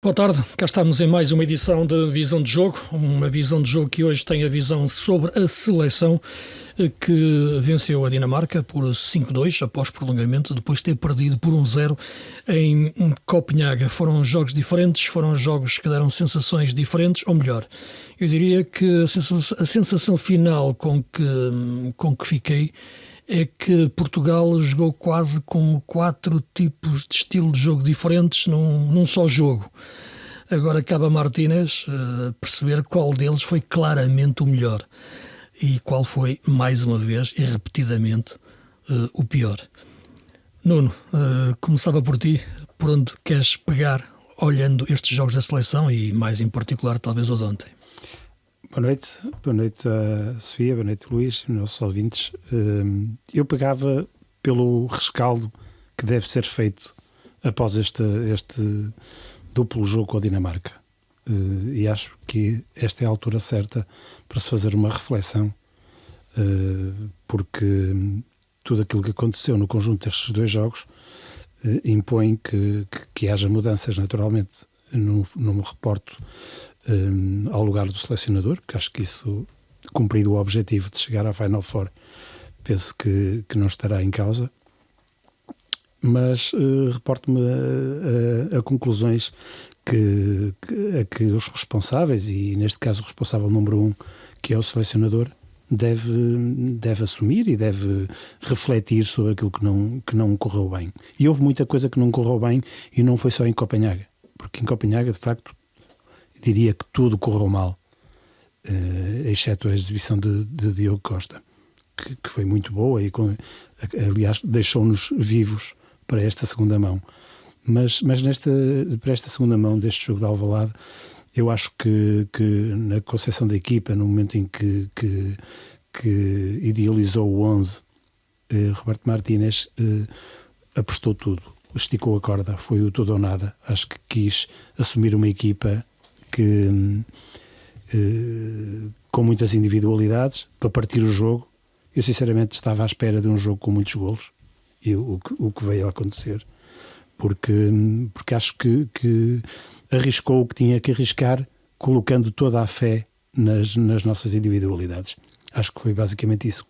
Boa tarde, cá estamos em mais uma edição de Visão de Jogo, uma visão de jogo que hoje tem a visão sobre a seleção que venceu a Dinamarca por 5-2 após prolongamento, depois de ter perdido por 1-0 em Copenhaga. Foram jogos diferentes, foram jogos que deram sensações diferentes, ou melhor, eu diria que a sensação final com que fiquei é que Portugal jogou quase com 4 tipos de estilo de jogo diferentes num só jogo. Agora cabe a Martínez perceber qual deles foi claramente o melhor e qual foi, mais uma vez e repetidamente, o pior. Nuno, começava por ti, por onde queres pegar olhando estes jogos da seleção e mais em particular talvez o de ontem. Boa noite Sofia, boa noite Luís, nossos ouvintes. Eu pegava pelo rescaldo que deve ser feito após este duplo jogo com a Dinamarca. E acho que esta é a altura certa para se fazer uma reflexão, porque tudo aquilo que aconteceu no conjunto destes dois jogos impõe que haja mudanças naturalmente. Não me reporto ao lugar do selecionador, porque acho que isso, cumprido o objetivo de chegar à Final Four, penso que não estará em causa, mas reporto-me a conclusões que os responsáveis, e neste caso o responsável número 1, que é o selecionador, deve assumir e deve refletir sobre aquilo que não correu bem. E houve muita coisa que não correu bem, e não foi só em Copenhaga, porque em Copenhaga, de facto, diria que tudo correu mal, exceto a exibição de Diogo Costa, que foi muito boa e, aliás, deixou-nos vivos para esta segunda mão. Mas para esta segunda mão deste jogo de Alvalade, eu acho que na concepção da equipa, no momento em que idealizou o 11, Roberto Martínez apostou tudo, esticou a corda, foi o tudo ou nada. Acho que quis assumir uma equipa com muitas individualidades para partir o jogo. Eu sinceramente estava à espera de um jogo com muitos golos, e o que veio a acontecer, porque acho que arriscou o que tinha que arriscar, colocando toda a fé nas nossas individualidades. Acho que foi basicamente isso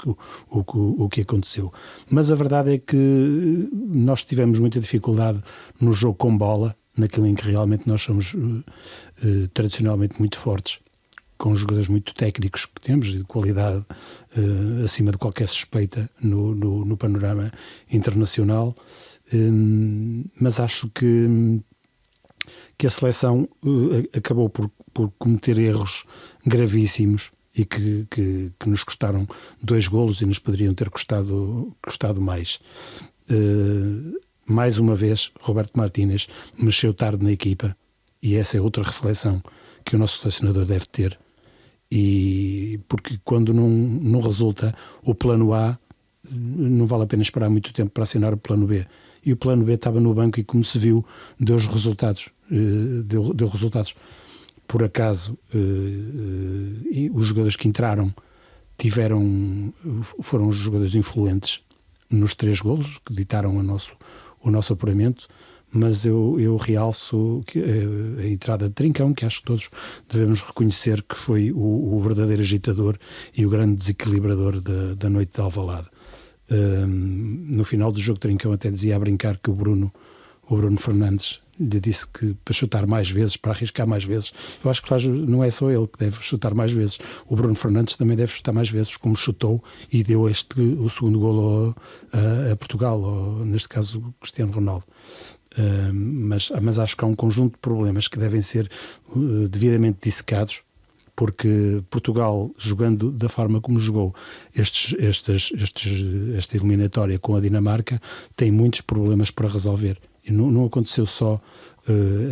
o que aconteceu. Mas a verdade é que nós tivemos muita dificuldade no jogo com bola, naquilo em que realmente nós somos tradicionalmente muito fortes, com jogadores muito técnicos que temos, de qualidade acima de qualquer suspeita no panorama internacional. Mas acho que a seleção acabou por cometer erros gravíssimos e que nos custaram 2 golos e nos poderiam ter custado mais. Mais uma vez, Roberto Martínez mexeu tarde na equipa, e essa é outra reflexão que o nosso selecionador deve ter. E porque quando não resulta o plano A, não vale a pena esperar muito tempo para assinar o plano B. E o plano B estava no banco e, como se viu, deu resultados. Deu resultados. Por acaso, e os jogadores que entraram foram os jogadores influentes nos 3 golos que ditaram o nosso apuramento, mas eu realço a entrada de Trincão, que acho que todos devemos reconhecer que foi o verdadeiro agitador e o grande desequilibrador da noite de Alvalade. No final do jogo, Trincão até dizia a brincar que o Bruno Fernandes lhe disse que para chutar mais vezes, para arriscar mais vezes. Eu acho que não é só ele que deve chutar mais vezes, o Bruno Fernandes também deve chutar mais vezes, como chutou e deu o segundo golo a Portugal, ou neste caso o Cristiano Ronaldo. Mas acho que há um conjunto de problemas que devem ser devidamente dissecados, porque Portugal, jogando da forma como jogou esta eliminatória com a Dinamarca, tem muitos problemas para resolver. E não aconteceu só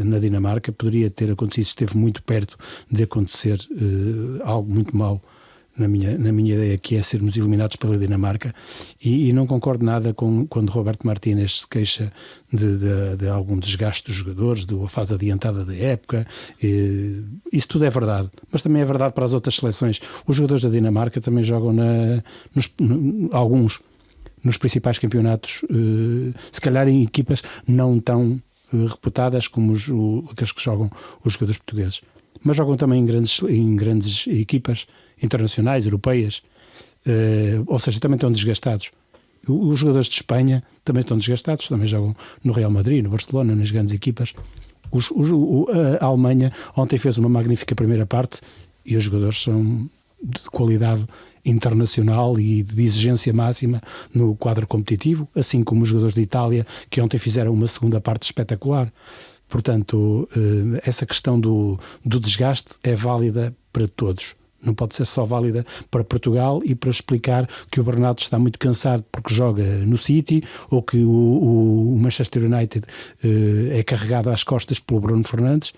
na Dinamarca, poderia ter acontecido, esteve muito perto de acontecer algo muito mau, na minha ideia, que é sermos eliminados pela Dinamarca, e não concordo nada quando Roberto Martínez se queixa de algum desgaste dos jogadores, da fase adiantada da época. Isso tudo é verdade, mas também é verdade para as outras seleções. Os jogadores da Dinamarca também jogam alguns nos principais campeonatos, se calhar em equipas não tão reputadas como aqueles que jogam os jogadores portugueses. Mas jogam também em grandes equipas internacionais, europeias, ou seja, também estão desgastados. Os jogadores de Espanha também estão desgastados, também jogam no Real Madrid, no Barcelona, nas grandes equipas. A Alemanha ontem fez uma magnífica primeira parte e os jogadores são de qualidade internacional e de exigência máxima no quadro competitivo, assim como os jogadores de Itália, que ontem fizeram uma segunda parte espetacular. Portanto, essa questão do desgaste é válida para todos. Não pode ser só válida para Portugal e para explicar que o Bernardo está muito cansado porque joga no City, ou que o Manchester United é carregado às costas pelo Bruno Fernandes.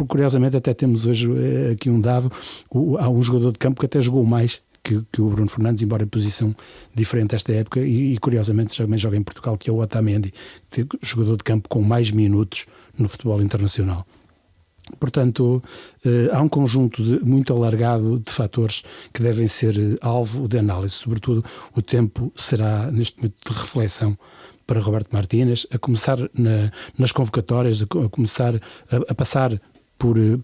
Curiosamente, até temos hoje aqui um dado, há um jogador de campo que até jogou mais que o Bruno Fernandes, embora em posição diferente esta época, e curiosamente também joga em Portugal, que é o Otamendi, jogador de campo com mais minutos no futebol internacional. Portanto, há um conjunto muito alargado de fatores que devem ser alvo de análise. Sobretudo, o tempo será, neste momento, de reflexão para Roberto Martínez, a começar nas convocatórias, a começar a passar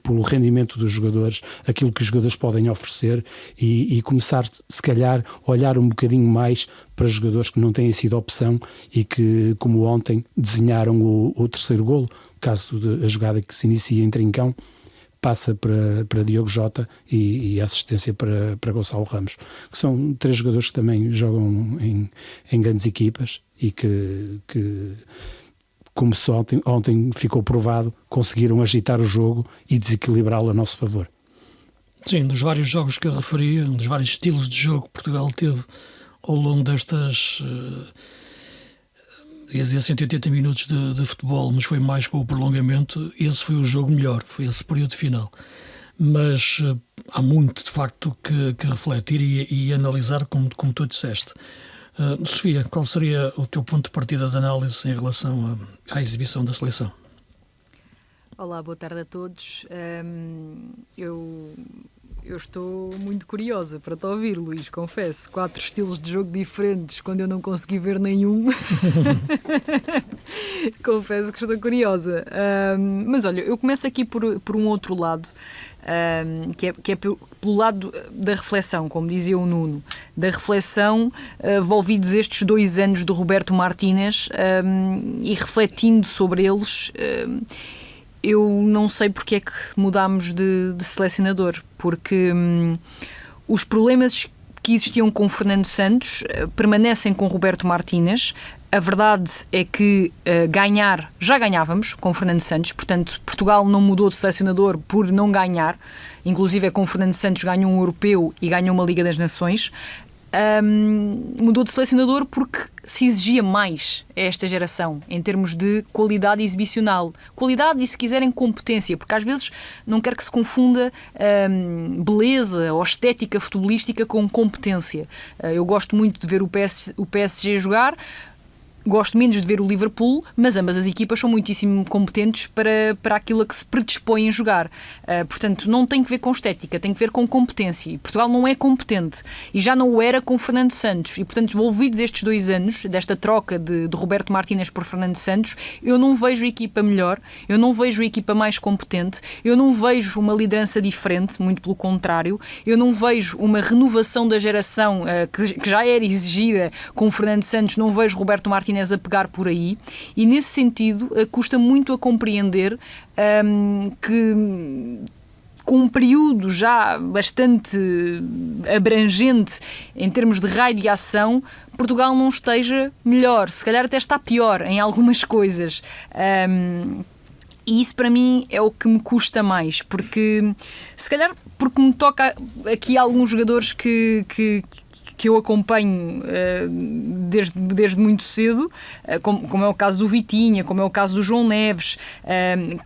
pelo rendimento dos jogadores, aquilo que os jogadores podem oferecer e começar, se calhar, a olhar um bocadinho mais para jogadores que não têm sido opção e que, como ontem, desenharam o terceiro golo. O caso da jogada que se inicia em Trincão passa para Diogo Jota e a assistência para Gonçalo Ramos, que são três jogadores que também jogam em grandes equipas e que como só ontem ficou provado, conseguiram agitar o jogo e desequilibrá-lo a nosso favor. Sim, dos vários jogos que eu referi, dos vários estilos de jogo que Portugal teve ao longo destas 180 minutos de futebol, mas foi mais com o prolongamento, esse foi o jogo melhor, foi esse período final. Mas há muito, de facto, que refletir e analisar, como tu disseste. Sofia, qual seria o teu ponto de partida de análise em relação à exibição da seleção? Olá, boa tarde a todos. Eu estou muito curiosa para te ouvir, Luís, confesso. 4 estilos de jogo diferentes, quando eu não consegui ver nenhum. Confesso que estou curiosa. Mas olha, eu começo aqui por um outro lado, que é pelo lado da reflexão, como dizia o Nuno, da reflexão envolvidos estes 2 anos de Roberto Martínez, e refletindo sobre eles. Eu não sei porque é que mudámos de selecionador, porque os problemas que existiam com Fernando Santos permanecem com Roberto Martínez. A verdade é que já ganhávamos com Fernando Santos, portanto Portugal não mudou de selecionador por não ganhar, inclusive com Fernando Santos ganhou um europeu e ganhou uma Liga das Nações. Mudou de selecionador porque se exigia mais a esta geração em termos de qualidade exibicional, qualidade e, se quiserem, competência, porque às vezes não quero que se confunda beleza ou estética futebolística com competência. Eu gosto muito de ver o PSG jogar, gosto menos de ver o Liverpool, mas ambas as equipas são muitíssimo competentes para aquilo a que se predispõem a jogar. Portanto, não tem que ver com estética, tem que ver com competência. E Portugal não é competente. E já não o era com Fernando Santos. E, portanto, envolvidos estes 2 anos, desta troca de Roberto Martínez por Fernando Santos, eu não vejo a equipa melhor, eu não vejo a equipa mais competente, eu não vejo uma liderança diferente, muito pelo contrário, eu não vejo uma renovação da geração que já era exigida com Fernando Santos, não vejo Roberto Martínez a pegar por aí, e nesse sentido custa muito a compreender que com um período já bastante abrangente em termos de raio de ação, Portugal não esteja melhor, se calhar até está pior em algumas coisas. E isso para mim é o que me custa mais, porque se calhar porque me toca aqui alguns jogadores que eu acompanho desde muito cedo, como é o caso do Vitinha, como é o caso do João Neves,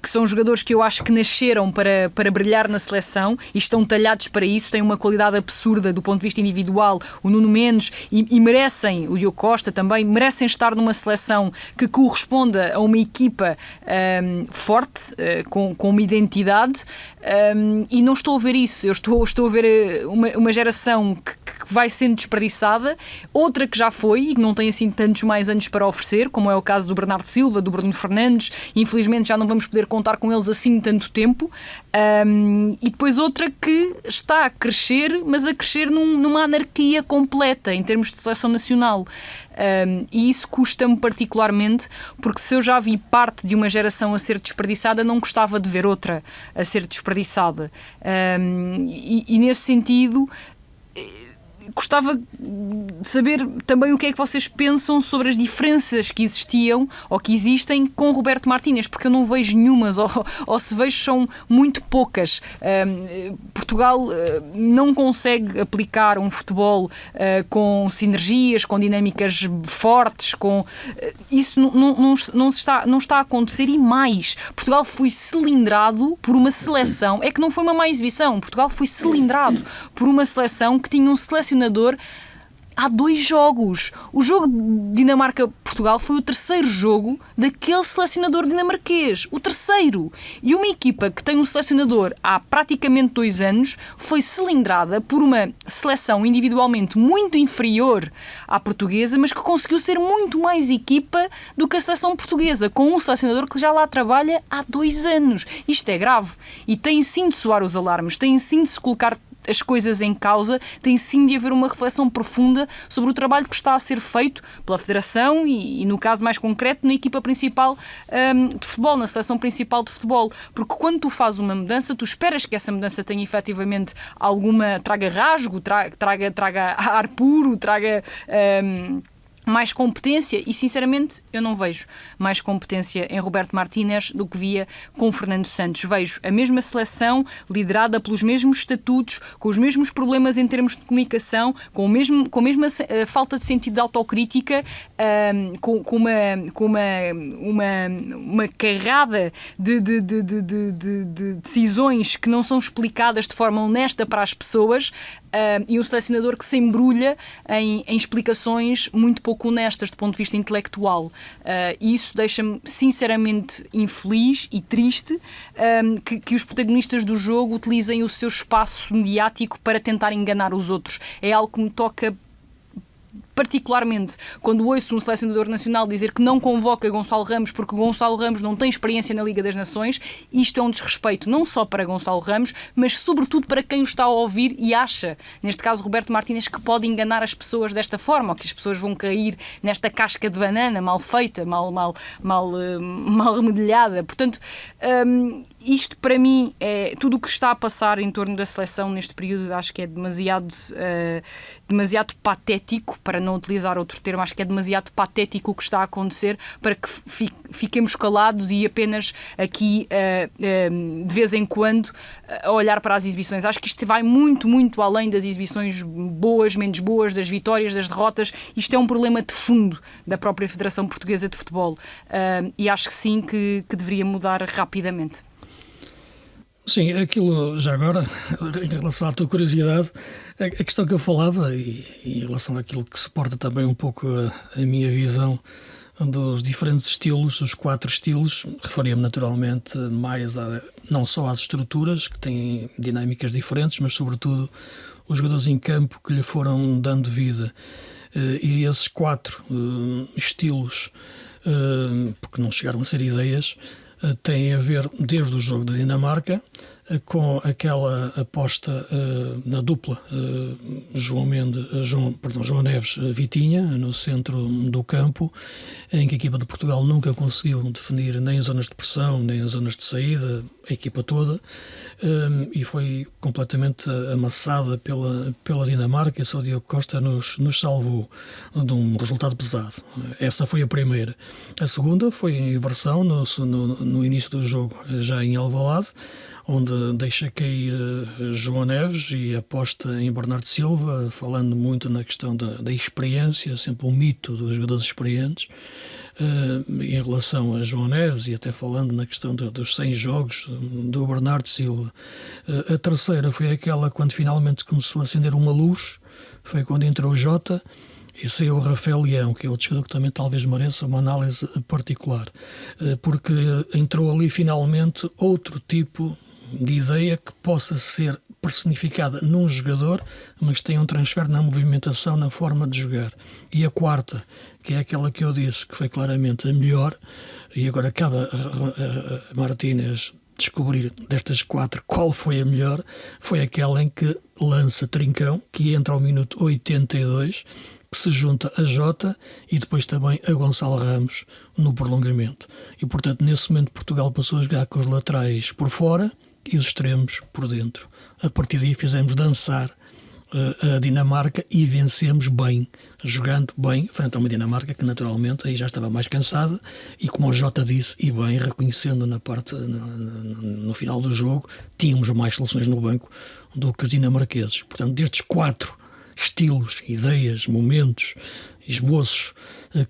que são jogadores que eu acho que nasceram para brilhar na seleção e estão talhados para isso, têm uma qualidade absurda do ponto de vista individual, o Nuno Mendes, e merecem, o Diogo Costa também, merecem estar numa seleção que corresponda a uma equipa forte, com uma identidade, e não estou a ver isso. Eu estou a ver uma geração que que vai sendo desperdiçada, outra que já foi e que não tem assim tantos mais anos para oferecer, como é o caso do Bernardo Silva, do Bruno Fernandes, infelizmente já não vamos poder contar com eles assim tanto tempo, e depois outra que está a crescer, mas a crescer numa anarquia completa em termos de seleção nacional. E isso custa-me particularmente, porque se eu já vi parte de uma geração a ser desperdiçada, não gostava de ver outra a ser desperdiçada. E nesse sentido, gostava de saber também o que é que vocês pensam sobre as diferenças que existiam ou que existem com Roberto Martínez, porque eu não vejo nenhumas, ou se vejo são muito poucas. Portugal não consegue aplicar um futebol com sinergias, com dinâmicas fortes, isso não está a acontecer. E mais, Portugal foi cilindrado por uma seleção, é que não foi uma má exibição, Portugal foi cilindrado por uma seleção que tinha um selecionador há 2 jogos. O jogo Dinamarca-Portugal foi o 3º jogo daquele selecionador dinamarquês. O 3º. E uma equipa que tem um selecionador há praticamente 2 anos foi cilindrada por uma seleção individualmente muito inferior à portuguesa, mas que conseguiu ser muito mais equipa do que a seleção portuguesa, com um selecionador que já lá trabalha há 2 anos. Isto é grave. E tem sim de soar os alarmes, tem sim de se colocar as coisas em causa, tem sim de haver uma reflexão profunda sobre o trabalho que está a ser feito pela Federação e no caso mais concreto, na equipa principal de futebol, na seleção principal de futebol. Porque quando tu fazes uma mudança, tu esperas que essa mudança tenha efetivamente traga rasgo, traga ar puro, traga mais competência, e sinceramente eu não vejo mais competência em Roberto Martínez do que via com Fernando Santos. Vejo a mesma seleção liderada pelos mesmos estatutos, com os mesmos problemas em termos de comunicação, com a mesma falta de sentido de autocrítica, com uma carrada de decisões que não são explicadas de forma honesta para as pessoas, e um selecionador que se embrulha em explicações muito pouco honestas do ponto de vista intelectual. E isso deixa-me sinceramente infeliz e triste, que os protagonistas do jogo utilizem o seu espaço mediático para tentar enganar os outros. É algo que me toca particularmente quando ouço um selecionador nacional dizer que não convoca Gonçalo Ramos porque Gonçalo Ramos não tem experiência na Liga das Nações. Isto é um desrespeito não só para Gonçalo Ramos, mas sobretudo para quem o está a ouvir e acha, neste caso Roberto Martínez, que pode enganar as pessoas desta forma, ou que as pessoas vão cair nesta casca de banana mal feita, mal remedilhada. Portanto, isto para mim é tudo o que está a passar em torno da seleção neste período. Acho que é demasiado patético, para não utilizar outro termo. Acho que é demasiado patético o que está a acontecer para que fiquemos calados e apenas aqui de vez em quando a olhar para as exibições. Acho que isto vai muito, muito além das exibições boas, menos boas, das vitórias, das derrotas. Isto é um problema de fundo da própria Federação Portuguesa de Futebol, e acho que sim, que deveria mudar rapidamente. Sim, aquilo já agora, em relação à tua curiosidade, a questão que eu falava e em relação àquilo que suporta também um pouco a minha visão dos diferentes estilos, os 4 estilos, referia-me naturalmente mais não só às estruturas, que têm dinâmicas diferentes, mas sobretudo os jogadores em campo que lhe foram dando vida. E esses 4 estilos, porque não chegaram a ser ideias, tem a ver desde o jogo da Dinamarca, com aquela aposta na dupla João Neves-Vitinha no centro do campo, em que a equipa de Portugal nunca conseguiu definir nem zonas de pressão, nem zonas de saída, a equipa toda, e foi completamente amassada pela Dinamarca, e só o Diogo Costa nos salvou de um resultado pesado. Essa foi a primeira. A segunda foi em inversão no início do jogo, já em Alvalade, onde deixa cair João Neves e aposta em Bernardo Silva, falando muito na questão da experiência, sempre um mito dos jogadores experientes, em relação a João Neves, e até falando na questão dos 100 jogos do Bernardo Silva. A terceira foi aquela quando finalmente começou a acender uma luz, foi quando entrou o Jota e saiu o Rafael Leão, que é outro jogador que também talvez mereça uma análise particular, porque entrou ali finalmente outro tipo de ideia que possa ser personificada num jogador, mas que tem um transfer na movimentação, na forma de jogar. E a quarta, que é aquela que eu disse, que foi claramente a melhor, e agora cabe a Martínez descobrir destas 4 qual foi a melhor, foi aquela em que lança Trincão, que entra ao minuto 82, que se junta a Jota e depois também a Gonçalo Ramos no prolongamento. E, portanto, nesse momento Portugal passou a jogar com os laterais por fora e os extremos por dentro. A partir daí fizemos dançar a Dinamarca e vencemos bem, jogando bem, frente a uma Dinamarca que naturalmente aí já estava mais cansada e, como o Jota disse, e bem, reconhecendo no final do jogo, tínhamos mais soluções no banco do que os dinamarqueses. Portanto, destes 4 estilos, ideias, momentos, esboços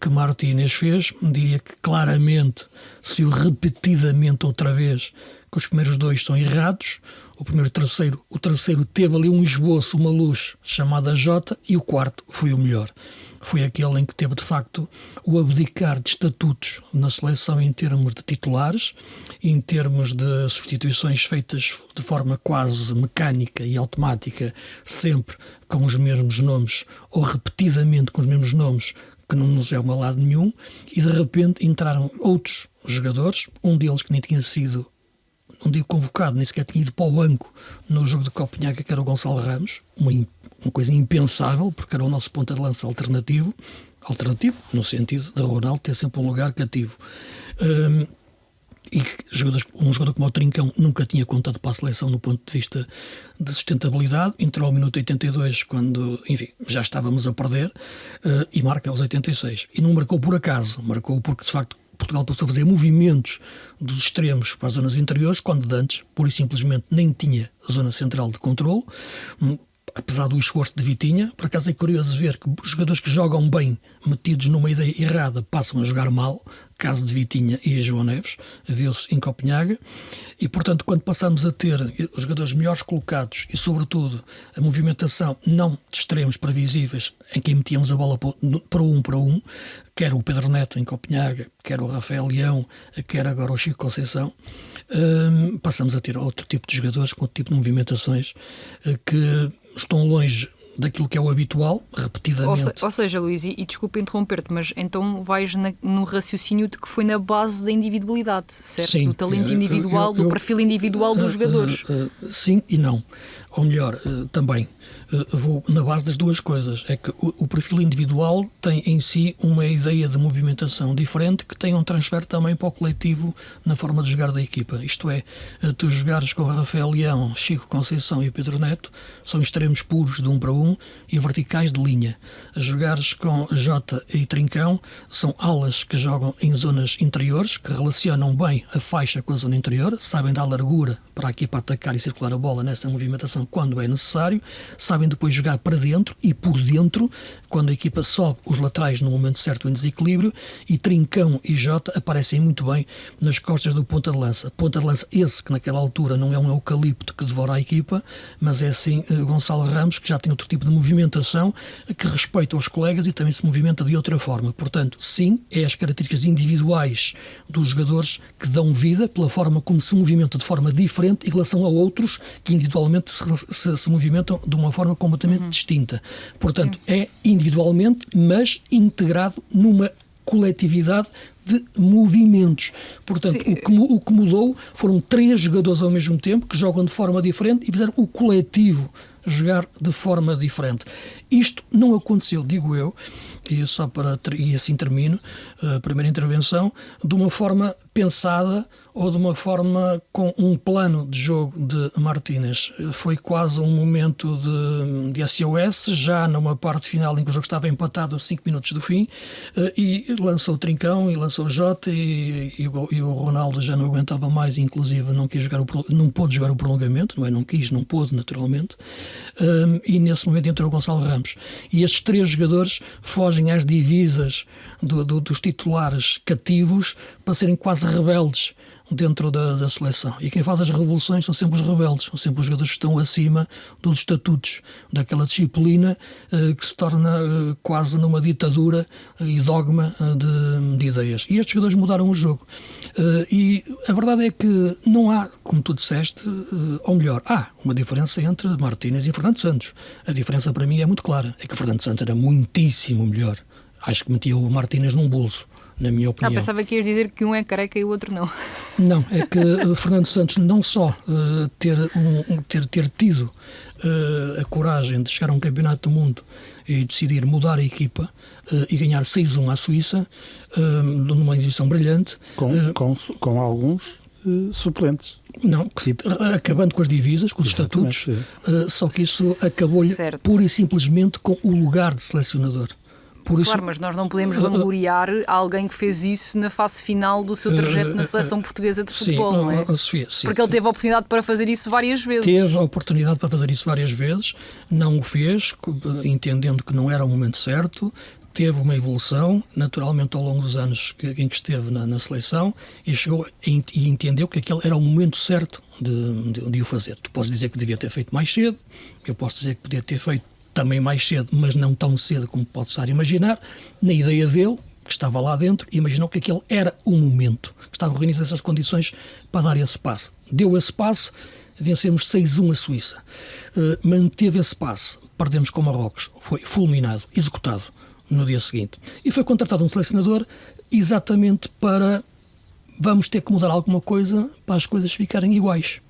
que Martínez fez, diria que claramente, se o repetidamente outra vez, que os primeiros 2 são errados, o terceiro teve ali um esboço, uma luz chamada Jota, e o quarto foi o melhor. Foi aquele em que teve, de facto, o abdicar de estatutos na seleção em termos de titulares, em termos de substituições feitas de forma quase mecânica e automática, sempre com os mesmos nomes, ou repetidamente com os mesmos nomes, que não nos leva a lado nenhum, e de repente entraram outros jogadores, um deles que nem tinha sido, não digo convocado, nem sequer tinha ido para o banco no jogo de Copenhague, que era o Gonçalo Ramos, uma coisa impensável, porque era o nosso ponta de lança alternativo no sentido de Ronaldo ter sempre um lugar cativo. E um jogador como o Trincão nunca tinha contado para a seleção no ponto de vista de sustentabilidade, entrou ao minuto 82 quando, enfim, já estávamos a perder, e marca aos 86. E não marcou por acaso, marcou porque de facto Portugal passou a fazer movimentos dos extremos para as zonas interiores, quando antes, pura e simplesmente, nem tinha a zona central de controle, apesar do esforço de Vitinha. Por acaso é curioso ver que os jogadores que jogam bem, metidos numa ideia errada, passam a jogar mal, caso de Vitinha e João Neves, viu-se em Copenhague, e portanto quando passamos a ter os jogadores melhores colocados e sobretudo a movimentação não de extremos previsíveis, em que metíamos a bola para um, quer o Pedro Neto em Copenhague, quer o Rafael Leão, quer agora o Chico Conceição, passamos a ter outro tipo de jogadores com outro tipo de movimentações que estão longe daquilo que é o habitual, repetidamente. Ou seja, Luís, e desculpa interromper-te, mas então vais no raciocínio de que foi na base da individualidade, certo? Sim, do talento individual, do perfil individual dos jogadores. Sim e não. Ou melhor, também vou na base das duas coisas. É que o perfil individual tem em si uma ideia de movimentação diferente que tem um transfer também para o coletivo na forma de jogar da equipa. Isto é, tu jogares com o Rafael Leão, Chico Conceição e Pedro Neto, são extremos puros de 1 para 1 e verticais de linha. Jogares com Jota e Trincão, são alas que jogam em zonas interiores, que relacionam bem a faixa com a zona interior, sabem dar largura para a equipa atacar e circular a bola nessa movimentação quando é necessário, sabem depois jogar para dentro e por dentro, quando a equipa sobe os laterais no momento certo em desequilíbrio, e Trincão e Jota aparecem muito bem nas costas do ponta de lança. Ponta de lança esse que naquela altura não é um eucalipto que devora a equipa, mas é sim Gonçalo Ramos, que já tem outro tipo de movimentação, que respeita os colegas e também se movimenta de outra forma. Portanto, sim, é as características individuais dos jogadores que dão vida pela forma como se movimenta de forma diferente em relação a outros que individualmente se movimentam de uma forma completamente distinta. Portanto, é individualmente, mas integrado numa coletividade de movimentos. Portanto, o que mudou foram 3 jogadores ao mesmo tempo que jogam de forma diferente e fizeram o coletivo jogar de forma diferente. Isto não aconteceu, digo eu, e assim termino a primeira intervenção, de uma forma pensada ou de uma forma com um plano de jogo de Martínez. Foi quase um momento de SOS, já numa parte final em que o jogo estava empatado a 5 minutos do fim, e lançou o Trincão e lançou o Jota e o Ronaldo já não aguentava mais, inclusive não pôde jogar o prolongamento, não quis, não pôde naturalmente, e nesse momento entrou o Gonçalo Ramos. E estes 3 jogadores fogem às divisas dos titulares cativos para serem quase rebeldes dentro da seleção. E quem faz as revoluções são sempre os rebeldes, são sempre os jogadores que estão acima dos estatutos, daquela disciplina que se torna quase numa ditadura e dogma de ideias. E estes jogadores mudaram o jogo. E A verdade é que não há, como tu disseste, ou melhor, há uma diferença entre Martínez e Fernando Santos. A diferença para mim é muito clara, é que o Fernando Santos era muitíssimo melhor. Acho que metia o Martínez num bolso, na minha opinião. Pensava que ias dizer que um é careca e o outro não. Não, é que Fernando Santos não só ter tido a coragem de chegar a um campeonato do mundo e decidir mudar a equipa e ganhar 6-1 à Suíça, numa exibição brilhante. Com alguns suplentes. Não, acabando com as divisas, com os estatutos, só que isso acabou-lhe pura e simplesmente com o lugar de selecionador. Claro, mas nós não podemos vangloriar alguém que fez isso na fase final do seu trajeto na seleção portuguesa de futebol, não é? Sofia, sim. Porque ele teve a oportunidade para fazer isso várias vezes. Teve a oportunidade para fazer isso várias vezes, não o fez, entendendo que não era o momento certo. Teve uma evolução, naturalmente, ao longo dos anos em que esteve na seleção, e chegou e entendeu que aquele era o momento certo de o fazer. Tu podes dizer que devia ter feito mais cedo, eu posso dizer que podia ter feito também mais cedo, mas não tão cedo como pode estar a imaginar. Na ideia dele, que estava lá dentro, imaginou que aquele era o momento, que estava reunido essas condições para dar esse passo. Deu esse passo, vencemos 6-1 a Suíça. Manteve esse passo, perdemos com Marrocos, foi fulminado, executado no dia seguinte. E foi contratado um selecionador exatamente para vamos ter que mudar alguma coisa para as coisas ficarem iguais.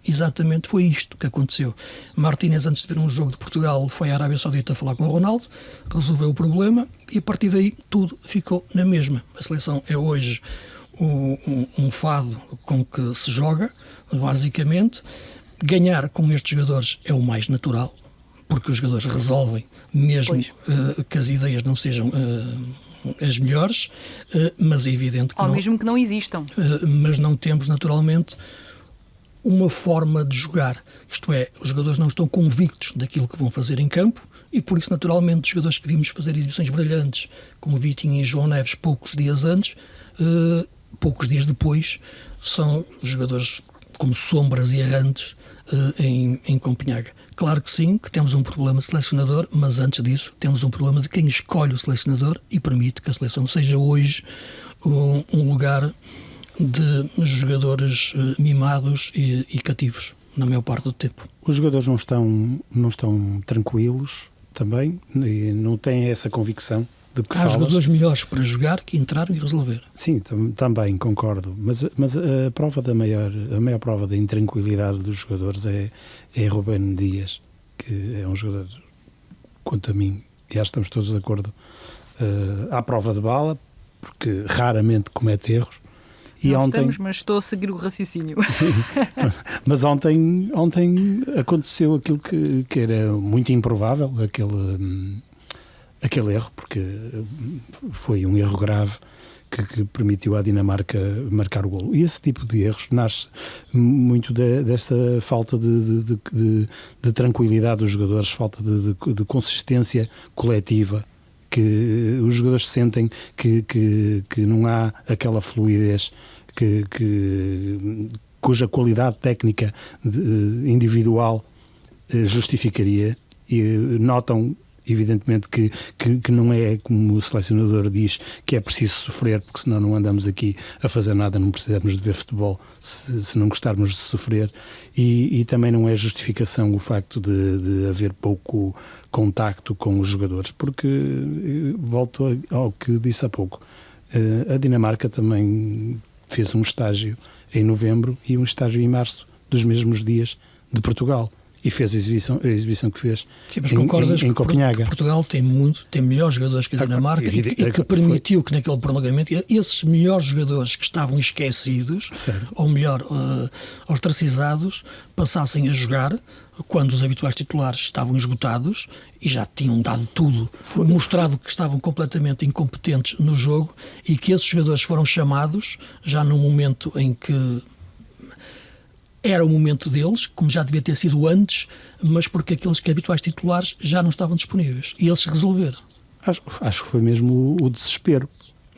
Exatamente foi isto que aconteceu. Martínez, antes de ver um jogo de Portugal, foi à Arábia Saudita falar com o Ronaldo, resolveu o problema e a partir daí tudo ficou na mesma. A seleção é hoje um fado com que se joga, basicamente. Ganhar com estes jogadores é o mais natural, porque os jogadores resolvem, mesmo que as ideias não sejam as melhores, mas é evidente que ou mesmo que não existam. Mas não temos, naturalmente, uma forma de jogar. Isto é, os jogadores não estão convictos daquilo que vão fazer em campo e, por isso, naturalmente, os jogadores que vimos fazer exibições brilhantes, como Vitinho e João Neves, poucos dias antes, poucos dias depois, são jogadores como sombras errantes em Copenhaga. Claro que sim, que temos um problema de selecionador, mas antes disso temos um problema de quem escolhe o selecionador e permite que a seleção seja hoje um lugar de jogadores mimados e cativos, na maior parte do tempo. Os jogadores não estão tranquilos também e não têm essa convicção de que falas. Há jogadores melhores para jogar que entraram e resolver. Sim, também concordo, mas a maior prova da intranquilidade dos jogadores é Rubén Dias, que é um jogador, quanto a mim, e acho que estamos todos de acordo, à prova de bala, porque raramente comete erros. E não ontem, estamos, mas estou a seguir o raciocínio. Mas ontem aconteceu aquilo que era muito improvável, aquele erro, porque foi um erro grave que permitiu à Dinamarca marcar o golo. E esse tipo de erros nasce muito desta falta de tranquilidade dos jogadores, falta de consistência coletiva, que os jogadores sentem que não há aquela fluidez cuja qualidade técnica individual justificaria, e notam evidentemente que não é como o selecionador diz, que é preciso sofrer, porque senão não andamos aqui a fazer nada, não precisamos de ver futebol se não gostarmos de sofrer, e também não é justificação o facto de haver pouco contacto com os jogadores, porque volto ao que disse há pouco, a Dinamarca também fez um estágio em novembro e um estágio em março dos mesmos dias de Portugal, e fez a exibição que fez. Sim, mas concordas em Copenhaga. Que Portugal tem melhores jogadores que a Dinamarca e que permitiu que naquele prolongamento esses melhores jogadores que estavam esquecidos, certo, ou melhor, ostracizados, passassem a jogar quando os habituais titulares estavam esgotados e já tinham dado tudo, mostrado que estavam completamente incompetentes no jogo, e que esses jogadores foram chamados já num momento em que era o momento deles, como já devia ter sido antes, mas porque aqueles que habituais titulares já não estavam disponíveis. E eles se resolveram. Acho que foi mesmo o desespero.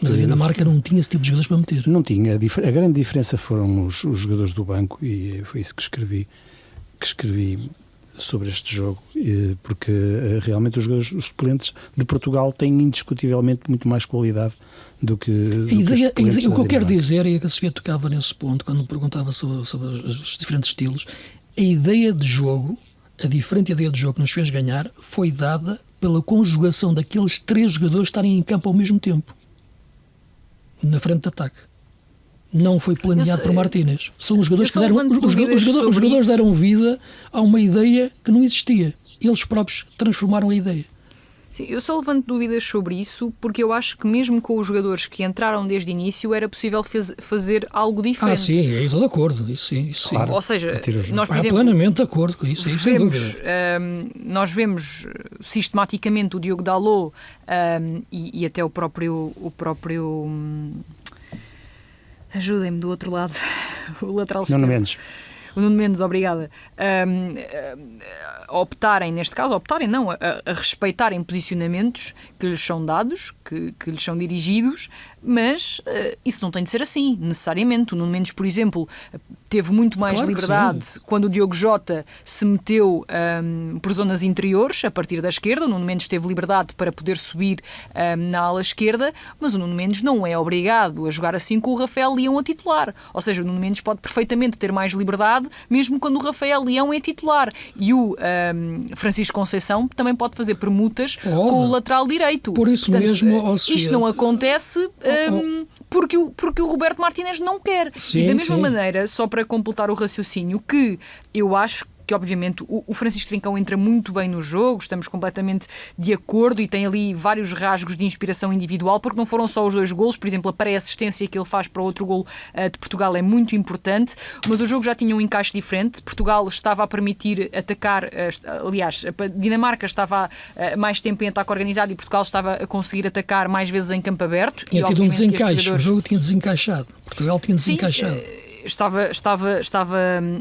Mas a Dinamarca não tinha esse tipo de jogadores para meter. Não tinha. A grande diferença foram os jogadores do banco, e foi isso que escrevi sobre este jogo, porque realmente os jogadores os suplentes de Portugal têm indiscutivelmente muito mais qualidade do que o que eu quero dizer, e a Sofia tocava nesse ponto quando me perguntava sobre os diferentes estilos, a ideia de jogo, a diferente ideia de jogo que nos fez ganhar, foi dada pela conjugação daqueles 3 jogadores estarem em campo ao mesmo tempo, na frente de ataque. Não foi planeado por Martínez. São os jogadores que deram, os jogadores deram vida a uma ideia que não existia. Eles próprios transformaram a ideia. Sim, eu só levanto dúvidas sobre isso porque eu acho que mesmo com os jogadores que entraram desde o início era possível fazer algo diferente. Sim, eu estou de acordo. Isso claro. Ou seja, nós, por exemplo, plenamente de acordo com isso. Nós vemos sistematicamente o Diogo Dalot e até o próprio ajudem-me do outro lado, o lateral esquerdo. Nuno Mendes. O Nuno Mendes, obrigada. Optarem não, a respeitarem posicionamentos que lhes são dados, que lhes são dirigidos, mas isso não tem de ser assim, necessariamente. O Nuno Mendes, por exemplo, teve muito mais liberdade quando o Diogo Jota se meteu por zonas interiores, a partir da esquerda. O Nuno Mendes teve liberdade para poder subir na ala esquerda, mas o Nuno Mendes não é obrigado a jogar assim com o Rafael Leão a titular. Ou seja, o Nuno Mendes pode perfeitamente ter mais liberdade, mesmo quando o Rafael Leão é titular. E o Francisco Conceição também pode fazer permutas com o lateral direito. Por isso mesmo, isto não acontece porque o Roberto Martínez não quer. E da mesma maneira, só para completar o raciocínio, que eu acho que obviamente o Francisco Trincão entra muito bem no jogo, estamos completamente de acordo e tem ali vários rasgos de inspiração individual, porque não foram só os 2 golos, por exemplo, a pré-assistência que ele faz para o outro golo de Portugal é muito importante, mas o jogo já tinha um encaixe diferente. Portugal estava a permitir atacar, aliás, a Dinamarca estava mais tempo em ataque organizado e Portugal estava a conseguir atacar mais vezes em campo aberto. Tinha tido um desencaixe, o jogo tinha desencaixado, Portugal tinha desencaixado.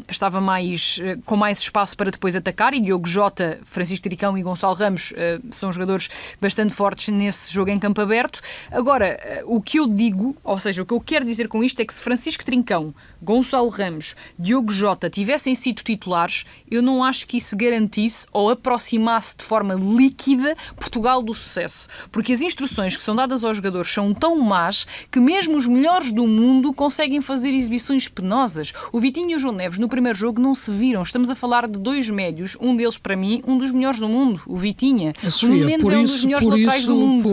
Estava mais, com mais espaço para depois atacar, e Diogo Jota, Francisco Tricão e Gonçalo Ramos são jogadores bastante fortes nesse jogo em campo aberto. Agora, o que eu digo, ou seja, o que eu quero dizer com isto é que se Francisco Trincão, Gonçalo Ramos, Diogo Jota tivessem sido titulares, eu não acho que isso garantisse ou aproximasse de forma líquida Portugal do sucesso, porque as instruções que são dadas aos jogadores são tão más que mesmo os melhores do mundo conseguem fazer exibições penosas. O Vitinho e o João Neves no primeiro jogo não se viram. Estamos a falar de 2 médios, um deles para mim, um dos melhores do mundo, o Vitinha. O Nuno Mendes é um dos melhores laterais do mundo.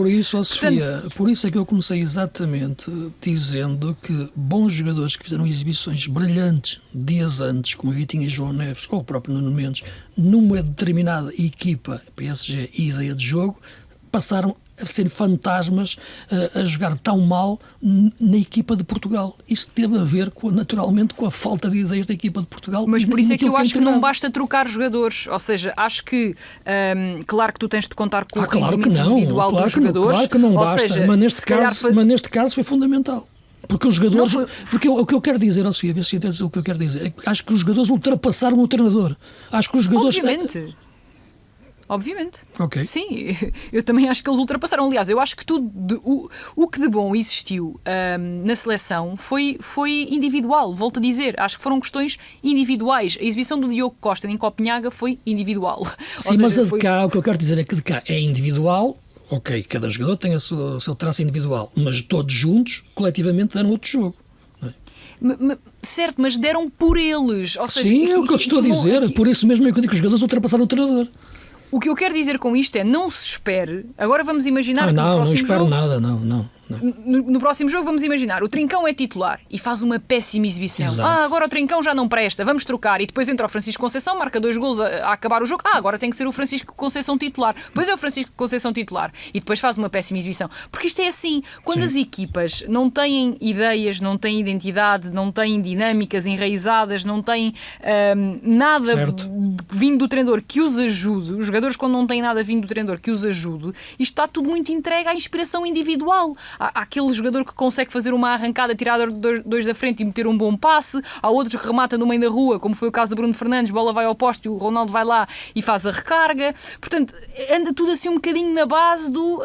Por isso é que eu comecei exatamente dizendo que bons jogadores que fizeram exibições brilhantes dias antes, como o Vitinho e João Neves, ou o próprio Nuno Mendes, numa determinada equipa, PSG e ideia de jogo, passaram a ser fantasmas, a jogar tão mal na equipa de Portugal. Isso teve a ver, naturalmente, com a falta de ideias da equipa de Portugal. Mas por isso é que eu acho que não basta trocar jogadores. Ou seja, acho que, claro que tu tens de contar com o rendimento individual dos jogadores. Claro que não basta, seja, mas neste caso foi fundamental. Porque os jogadores... Porque o que eu quero dizer, Sofia, ver se entendes o que eu quero dizer, é que acho que os jogadores ultrapassaram o treinador. Acho que os jogadores... Obviamente. Okay. Sim, eu também acho que eles ultrapassaram. Aliás, eu acho que o que de bom existiu na seleção foi individual, volto a dizer. Acho que foram questões individuais. A exibição do Diogo Costa em Copenhaga foi individual. Sim, mas a de cá, o que eu quero dizer é que de cá é individual. Ok, cada jogador tem o seu traço individual, mas todos juntos, coletivamente, deram outro jogo. Certo, mas deram por eles. Ou seja, sim, é o que eu estou a dizer. Por isso mesmo é que eu digo que os jogadores ultrapassaram o treinador. O que eu quero dizer com isto é, não se espere. Agora vamos imaginar que no próximo próximo espero jogo... nada, não. No próximo jogo vamos imaginar, o Trincão é titular e faz uma péssima exibição. Exato. Agora o Trincão já não presta, vamos trocar. E depois entra o Francisco Conceição, marca 2 golos a acabar o jogo. Agora tem que ser o Francisco Conceição titular. Depois é o Francisco Conceição titular e depois faz uma péssima exibição. Porque isto é assim, quando as equipas não têm ideias, não têm identidade, não têm dinâmicas enraizadas, não têm nada vindo do treinador que os ajude, os jogadores quando não têm nada vindo do treinador que os ajude, isto está tudo muito entregue à inspiração individual. Há aquele jogador que consegue fazer uma arrancada, tirar 2 da frente e meter um bom passe, há outro que remata no meio da rua, como foi o caso do Bruno Fernandes, bola vai ao poste e o Ronaldo vai lá e faz a recarga. Portanto, anda tudo assim um bocadinho na base do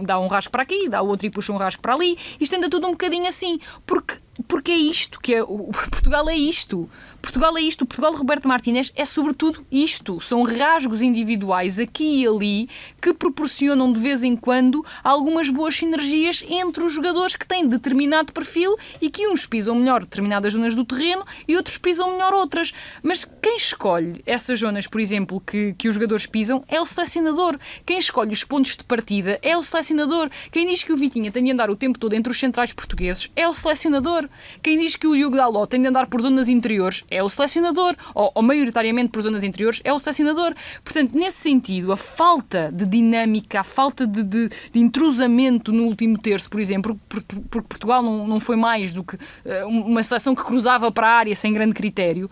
dá um rasgo para aqui, dá outro e puxa um rasgo para ali. Isto anda tudo um bocadinho assim, porque porque é isto que é Portugal é isto. Portugal é isto. O Portugal de Roberto Martínez é sobretudo isto. São rasgos individuais aqui e ali que proporcionam de vez em quando algumas boas sinergias entre os jogadores que têm determinado perfil e que uns pisam melhor determinadas zonas do terreno e outros pisam melhor outras. Mas quem escolhe essas zonas, por exemplo, que os jogadores pisam é o selecionador. Quem escolhe os pontos de partida é o selecionador. Quem diz que o Vitinha tem de andar o tempo todo entre os centrais portugueses é o selecionador. Quem diz que o Diogo Dalot tem de andar por zonas interiores é o selecionador, ou maioritariamente por zonas interiores, é o selecionador. Portanto, nesse sentido, a falta de dinâmica, a falta de intrusamento no último terço, por exemplo, porque Portugal não foi mais do que uma seleção que cruzava para a área sem grande critério,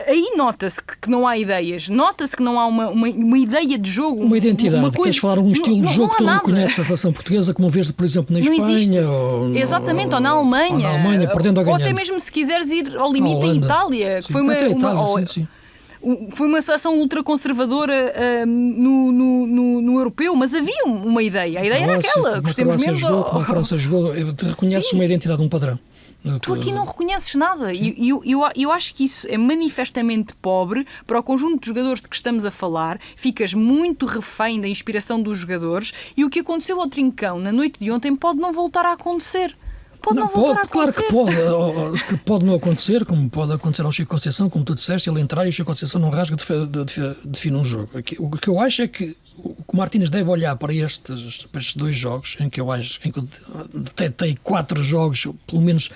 aí nota-se que não há ideias, nota-se que não há uma ideia de jogo. Uma identidade. Uma coisa... Queres falar um estilo de jogo que tu reconheces na seleção portuguesa, como vês, por exemplo, na Espanha? Exatamente, ou na Alemanha. Perdendo ou até mesmo se quiseres ir ao limite em Itália, que foi foi uma seleção ultraconservadora no europeu, mas havia uma ideia. A ideia era aquela, gostemos menos. Como a França jogou, te reconheces uma identidade, um padrão. Tu aqui não reconheces nada e eu acho que isso é manifestamente pobre para o conjunto de jogadores de que estamos a falar. Ficas muito refém da inspiração dos jogadores e o que aconteceu ao Trincão na noite de ontem pode não voltar a acontecer. Claro que pode não acontecer, como pode acontecer ao Chico Conceição, como tu disseste, ele entrar e o Chico Conceição não rasga define um jogo. O que eu acho é que o Martínez deve olhar para estes 2 jogos, em que eu detectei 4 jogos, pelo menos,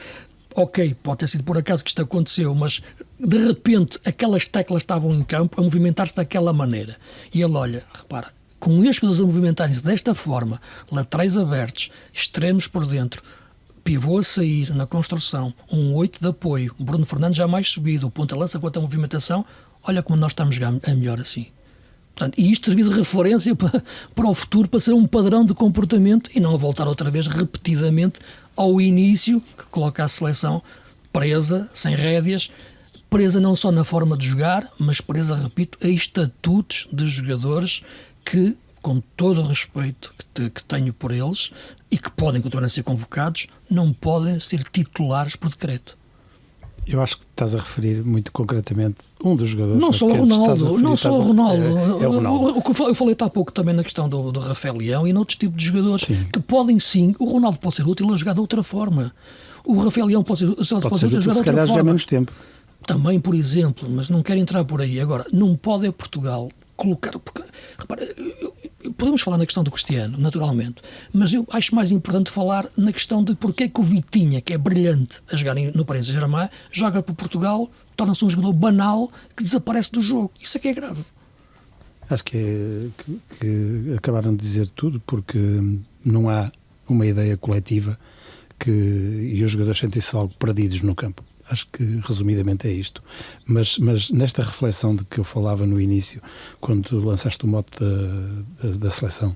ok, pode ter sido por acaso que isto aconteceu, mas de repente aquelas teclas estavam em campo a movimentar-se daquela maneira. E ele olha, repara, com estes jogadores a movimentarem-se desta forma, laterais abertos, extremos por dentro, pivô a sair na construção, um 8 de apoio, Bruno Fernandes já mais subido, o ponta-lança quanto a movimentação, olha como nós estamos a melhor assim. Portanto, e isto servir de referência para o futuro, para ser um padrão de comportamento e não a voltar outra vez repetidamente ao início, que coloca a seleção presa, sem rédeas, presa não só na forma de jogar, mas presa, repito, a estatutos de jogadores que, com todo o respeito que tenho por eles e que podem continuar a ser convocados, não podem ser titulares por decreto. Eu acho que estás a referir muito concretamente um dos jogadores. Não só o Ronaldo. É o Ronaldo. Eu falei há pouco também na questão do Rafael Leão e noutros tipos de jogadores que podem sim. O Ronaldo pode ser útil a jogar de outra forma. O Rafael Leão pode ser útil a jogar de outra forma. Se calhar jogar menos tempo. Também, por exemplo, mas não quero entrar por aí. Agora, não pode Portugal colocar... Porque, repara, podemos falar na questão do Cristiano, naturalmente, mas eu acho mais importante falar na questão de porque é que o Vitinha, que é brilhante a jogar no Paris Saint-Germain, joga para Portugal, torna-se um jogador banal que desaparece do jogo. Isso é que é grave. Acho que acabaram de dizer tudo, porque não há uma ideia coletiva e os jogadores sentem-se algo perdidos no campo. Acho que, resumidamente, é isto. Mas nesta reflexão de que eu falava no início, quando lançaste o mote da seleção,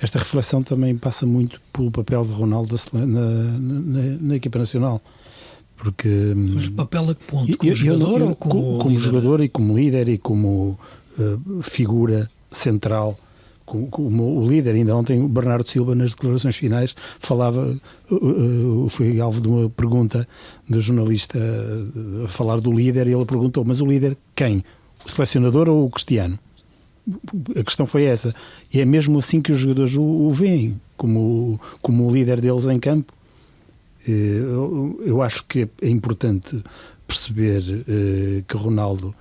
esta reflexão também passa muito pelo papel de Ronaldo na equipa nacional. Porque, mas papel a que ponto? Como jogador ou como jogador e como líder e como figura central? Como o líder, ainda ontem o Bernardo Silva nas declarações finais falava, foi alvo de uma pergunta do jornalista a falar do líder e ele perguntou, mas o líder quem? O selecionador ou o Cristiano? A questão foi essa, e é mesmo assim que os jogadores o veem, como o líder deles em campo. Eu acho que é importante perceber que Ronaldo,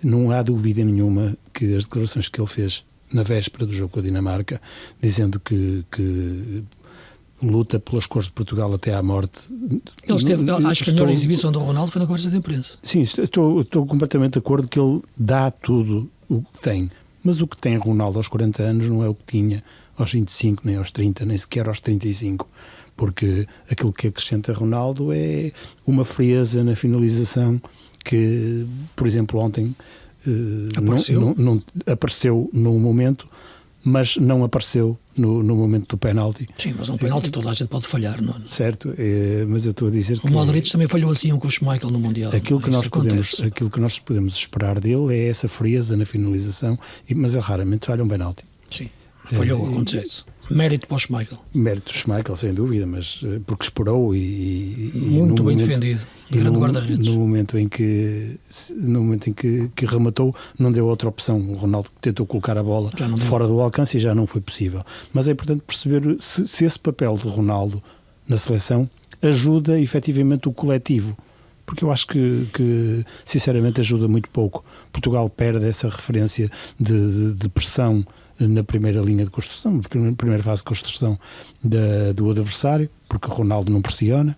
não há dúvida nenhuma que as declarações que ele fez na véspera do jogo com a Dinamarca, dizendo que luta pelas cores de Portugal até à morte. Acho que a melhor exibição do Ronaldo foi na conversa de imprensa. Sim, estou completamente de acordo que ele dá tudo o que tem, mas o que tem Ronaldo aos 40 anos não é o que tinha aos 25, nem aos 30, nem sequer aos 35, porque aquilo que acrescenta Ronaldo é uma frieza na finalização que, por exemplo, ontem não apareceu no momento, mas não apareceu no momento do penalti. Sim, mas um penalti toda a gente pode falhar, não é? Certo, mas eu estou a dizer que... O Modric também falhou assim com o Schmeichel no Mundial. Aquilo que nós podemos esperar dele é essa frieza na finalização, mas ele raramente falha um penalti. Sim, falhou, acontece isso. Mérito para o Schmeichel. Mérito do Schmeichel, sem dúvida, mas porque esperou e muito bem defendido. Grande guarda-redes. No momento em que rematou, não deu outra opção. O Ronaldo tentou colocar a bola fora do alcance e já não foi possível. Mas é importante perceber se esse papel de Ronaldo na seleção ajuda efetivamente o coletivo. Porque eu acho que sinceramente ajuda muito pouco. Portugal perde essa referência de pressão na primeira linha de construção, na primeira fase de construção do adversário, porque o Ronaldo não pressiona,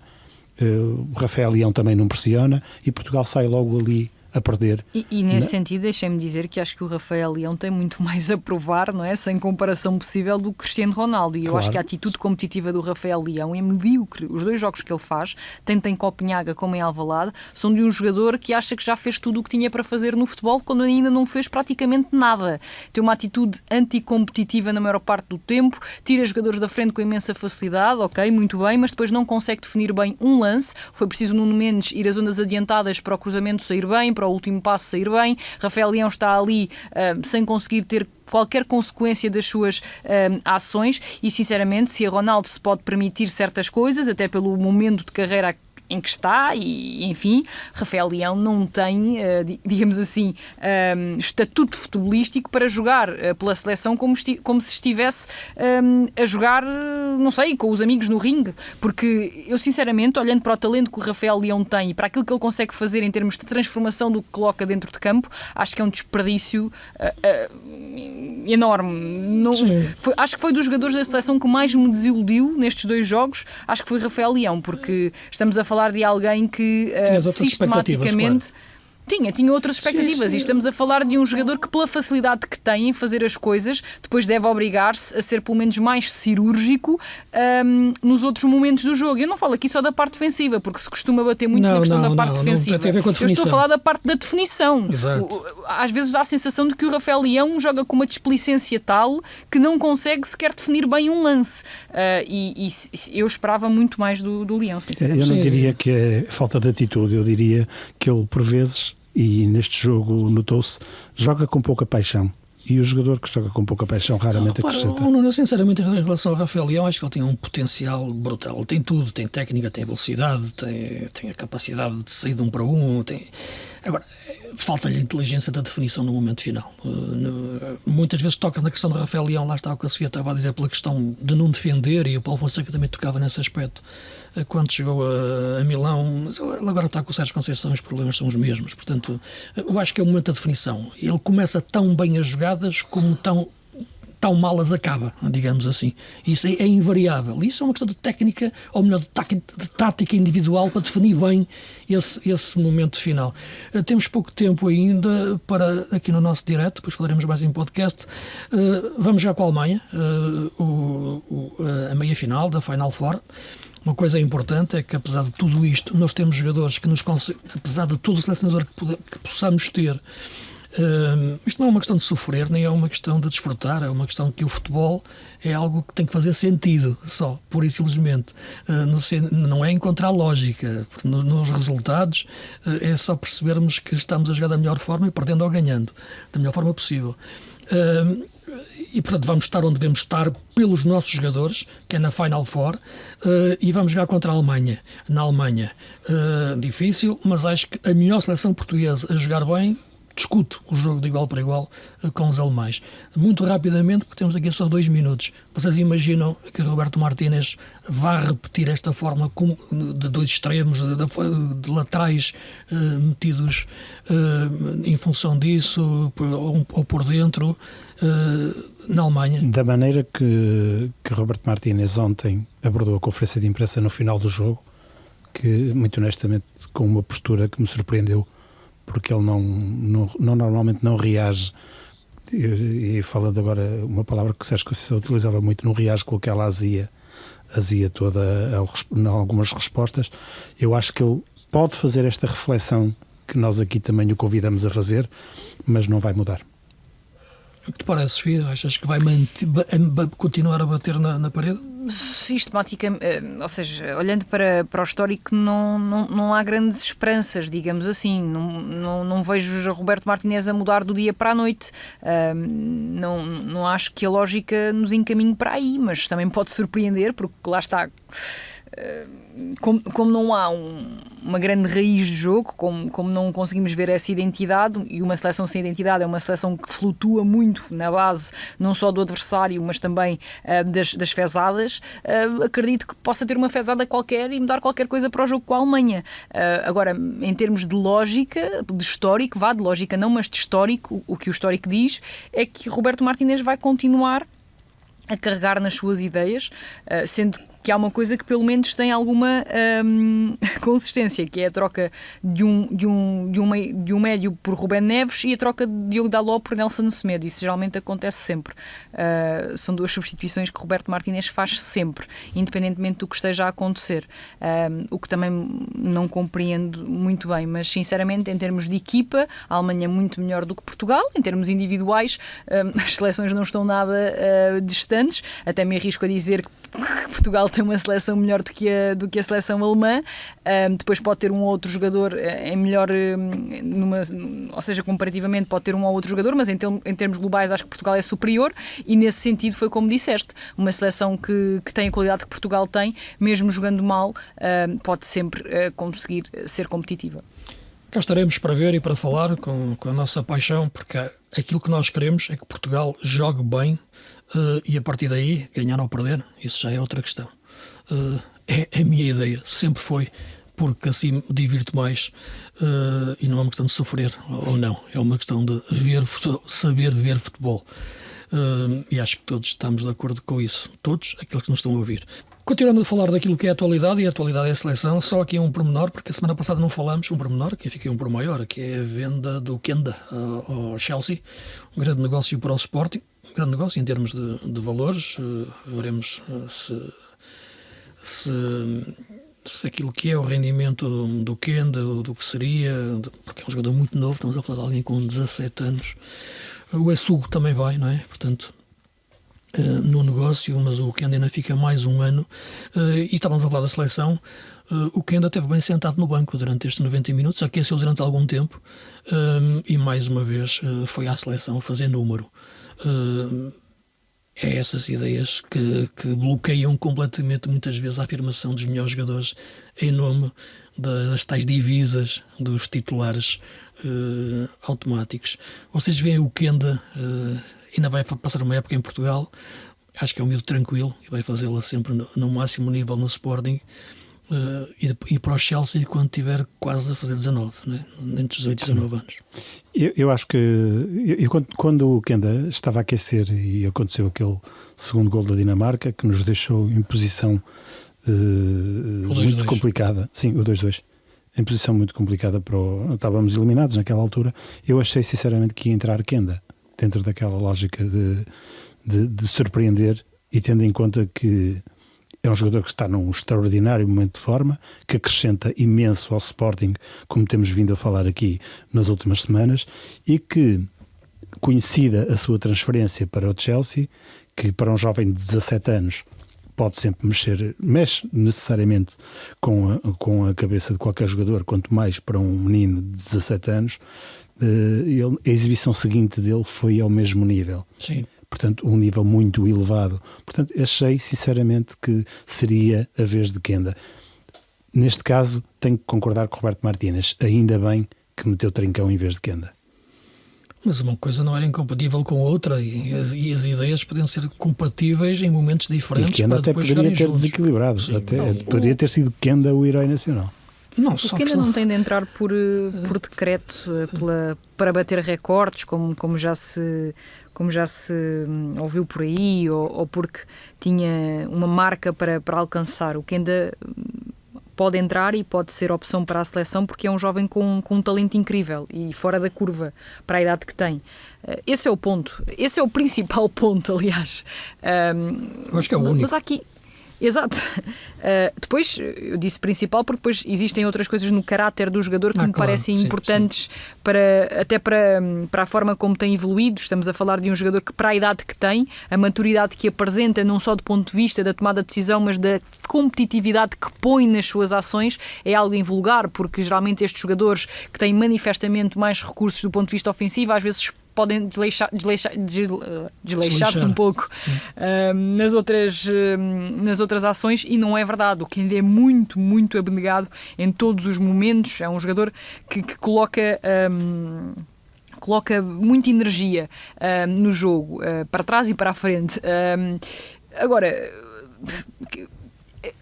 o Rafael Leão também não pressiona e Portugal sai logo ali a perder. E nesse sentido, deixem-me dizer que acho que o Rafael Leão tem muito mais a provar, não é? Sem comparação possível, do que Cristiano Ronaldo. E eu acho que a atitude competitiva do Rafael Leão é medíocre. Os 2 jogos que ele faz, tanto em Copenhaga como em Alvalade, são de um jogador que acha que já fez tudo o que tinha para fazer no futebol, quando ainda não fez praticamente nada. Tem uma atitude anticompetitiva na maior parte do tempo, tira jogadores da frente com imensa facilidade, ok, muito bem, mas depois não consegue definir bem um lance. Foi preciso Nuno Mendes ir às zonas adiantadas para o cruzamento sair bem, para o último passo sair bem. Rafael Leão está ali sem conseguir ter qualquer consequência das suas ações e, sinceramente, se a Ronaldo se pode permitir certas coisas, até pelo momento de carreira em que está e, enfim, Rafael Leão não tem, digamos assim, estatuto futebolístico para jogar pela seleção como se estivesse a jogar, não sei, com os amigos no ringue, porque eu, sinceramente, olhando para o talento que o Rafael Leão tem e para aquilo que ele consegue fazer em termos de transformação do que coloca dentro de campo, acho que é um desperdício enorme. Acho que foi dos jogadores da seleção que mais me desiludiu nestes 2 jogos, acho que foi Rafael Leão, porque estamos a falar de alguém que sistematicamente tinha outras expectativas. Sim. E estamos a falar de um jogador que, pela facilidade que tem em fazer as coisas, depois deve obrigar-se a ser pelo menos mais cirúrgico nos outros momentos do jogo. Eu não falo aqui só da parte defensiva, porque se costuma bater muito na questão da parte defensiva. Tem a ver com a definição. Eu estou a falar da parte da definição. Exato. Às vezes dá a sensação de que o Rafael Leão joga com uma displicência tal que não consegue sequer definir bem um lance. E eu esperava muito mais do Leão, sinceramente. Eu não diria que é falta de atitude, eu diria que ele, por vezes, e neste jogo notou-se, joga com pouca paixão. E o jogador que joga com pouca paixão raramente acrescenta. Eu, sinceramente, em relação ao Rafael Leão, acho que ele tem um potencial brutal. Ele tem tudo, tem técnica, tem velocidade, tem a capacidade de sair de 1 para 1. Agora, falta-lhe a inteligência da definição no momento final. Muitas vezes tocas na questão do Rafael Leão, lá está o que a Sofia estava a dizer, pela questão de não defender, e o Paulo Fonseca também tocava nesse aspecto quando chegou a Milão. Mas ele agora está com o Sérgio Conceição, os problemas são os mesmos. Portanto, eu acho que é o momento da definição. Ele começa tão bem as jogadas como tão mal as acaba, digamos assim. Isso é invariável. Isso é uma questão de técnica, ou melhor, de tática individual para definir bem esse momento final. Temos pouco tempo ainda para, aqui no nosso direto, depois falaremos mais em podcast. Vamos já com a Alemanha, a meia-final da Final Four. Uma coisa importante é que, apesar de tudo isto, nós temos jogadores que apesar de todo o selecionador que possamos ter, isto não é uma questão de sofrer, nem é uma questão de desfrutar, é uma questão que o futebol é algo que tem que fazer sentido só, pura e simplesmente. Não é encontrar lógica, porque nos resultados é só percebermos que estamos a jogar da melhor forma e perdendo ou ganhando, da melhor forma possível. E, portanto, vamos estar onde devemos estar pelos nossos jogadores, que é na Final Four, e vamos jogar contra a Alemanha. Na Alemanha, difícil, mas acho que a melhor seleção portuguesa a jogar bem discute o jogo de igual para igual com os alemães. Muito rapidamente, porque temos aqui só 2 minutos. Vocês imaginam que Roberto Martínez vá repetir esta fórmula de 2 extremos, de laterais metidos em função disso, ou por dentro, na Alemanha? Da maneira que Roberto Martínez ontem abordou a conferência de imprensa no final do jogo, que, muito honestamente, com uma postura que me surpreendeu, porque ele normalmente não reage, e falando agora uma palavra que o Sérgio Conceição utilizava muito, não reage com aquela azia toda em algumas respostas. Eu acho que ele pode fazer esta reflexão que nós aqui também o convidamos a fazer, mas não vai mudar. O que te parece, Sofia? Achas que vai continuar a bater na parede? Sistematicamente, ou seja, olhando para o histórico, não há grandes esperanças, digamos assim. Não vejo o Roberto Martínez a mudar do dia para a noite. Não acho que a lógica nos encaminhe para aí, mas também pode surpreender, porque lá está. Como não há uma grande raiz de jogo, como não conseguimos ver essa identidade, e uma seleção sem identidade é uma seleção que flutua muito na base, não só do adversário, mas também das fezadas, acredito que possa ter uma fezada qualquer e mudar qualquer coisa para o jogo com a Alemanha. Agora, em termos de lógica, de histórico, de lógica não, mas de histórico, o que o histórico diz é que Roberto Martínez vai continuar a carregar nas suas ideias, sendo que há uma coisa que pelo menos tem alguma consistência, que é a troca de um médio por Rubén Neves e a troca de Diogo Dalot por Nelson Semedo. Isso geralmente acontece sempre. São duas substituições que Roberto Martínez faz sempre, independentemente do que esteja a acontecer. O que também não compreendo muito bem, mas sinceramente, em termos de equipa, a Alemanha é muito melhor do que Portugal. Em termos individuais, as seleções não estão nada distantes. Até me arrisco a dizer que Portugal tem uma seleção melhor do que a seleção alemã. Depois pode ter um ou outro jogador melhor, ou seja, comparativamente pode ter um ou outro jogador, mas em termos globais acho que Portugal é superior, e nesse sentido foi como disseste, uma seleção que tem a qualidade que Portugal tem, mesmo jogando mal, pode sempre conseguir ser competitiva. Cá estaremos para ver e para falar com a nossa paixão, porque aquilo que nós queremos é que Portugal jogue bem, e a partir daí, ganhar ou perder, isso já é outra questão. É a minha ideia, sempre foi, porque assim me divirto mais, e não é uma questão de sofrer ou não, é uma questão de saber ver futebol. E acho que todos estamos de acordo com isso, todos aqueles que nos estão a ouvir. Continuando a falar daquilo que é a atualidade, e a atualidade é a seleção, só aqui um pormenor, porque a semana passada não falamos, um pormenor, que fiquei um por maior, que é a venda do Kenda ao Chelsea, um grande negócio para o Sporting, um grande negócio em termos de valores. Veremos se aquilo que é o rendimento do Kenda, do que seria, porque é um jogador muito novo, estamos a falar de alguém com 17 anos, o Essugo também vai, não é? Portanto, no negócio, mas o Kenda ainda fica mais um ano, e estávamos a falar da seleção. O Kenda esteve bem sentado no banco durante estes 90 minutos, aqueceu durante algum tempo, e mais uma vez foi à seleção fazer número. É essas ideias que bloqueiam completamente muitas vezes a afirmação dos melhores jogadores em nome das tais divisas dos titulares automáticos. Vocês veem o Kenda, ainda vai passar uma época em Portugal, acho que é um miúdo tranquilo e vai fazê-la sempre no máximo nível no Sporting, e para o Chelsea quando tiver quase a fazer 19, né? Entre 18 e 19 anos. Eu acho que quando o Kenda estava a aquecer e aconteceu aquele segundo gol da Dinamarca que nos deixou em posição muito complicada, sim, o 2-2, em posição muito complicada, estávamos eliminados naquela altura. Eu achei sinceramente que ia entrar Kenda dentro daquela lógica de surpreender, e tendo em conta que é um jogador que está num extraordinário momento de forma, que acrescenta imenso ao Sporting, como temos vindo a falar aqui nas últimas semanas, e que, conhecida a sua transferência para o Chelsea, que para um jovem de 17 anos pode sempre mexe necessariamente com a cabeça de qualquer jogador, quanto mais para um menino de 17 anos, a exibição seguinte dele foi ao mesmo nível. Sim. Portanto, um nível muito elevado. Portanto, achei sinceramente que seria a vez de Kenda. Neste caso, tenho que concordar com o Roberto Martínez. Ainda bem que meteu Trincão em vez de Kenda. Mas uma coisa não era incompatível com outra, e as ideias podiam ser compatíveis em momentos diferentes. E Kenda até poderia ter desequilibrado. Sim, poderia ter sido Kenda o herói nacional. Não, o Kenda não tem de entrar por decreto para bater recordes, como já se ouviu por aí, ou porque tinha uma marca para alcançar. O Kenda pode entrar e pode ser opção para a seleção, porque é um jovem com um talento incrível e fora da curva para a idade que tem. Esse é o ponto. Esse é o principal ponto, aliás. Eu acho que é o único. Mas aqui... Exato. Depois, eu disse principal porque depois existem outras coisas no caráter do jogador que me parecem importantes até para a forma como tem evoluído. Estamos a falar de um jogador que, para a idade que tem, a maturidade que apresenta, não só do ponto de vista da tomada de decisão, mas da competitividade que põe nas suas ações, é algo invulgar, porque geralmente estes jogadores que têm manifestamente mais recursos do ponto de vista ofensivo, às vezes podem desleixar-se um pouco nas outras ações, e não é verdade. O Kenda é muito, muito abnegado em todos os momentos. É um jogador que coloca muita energia no jogo, para trás e para a frente. Agora,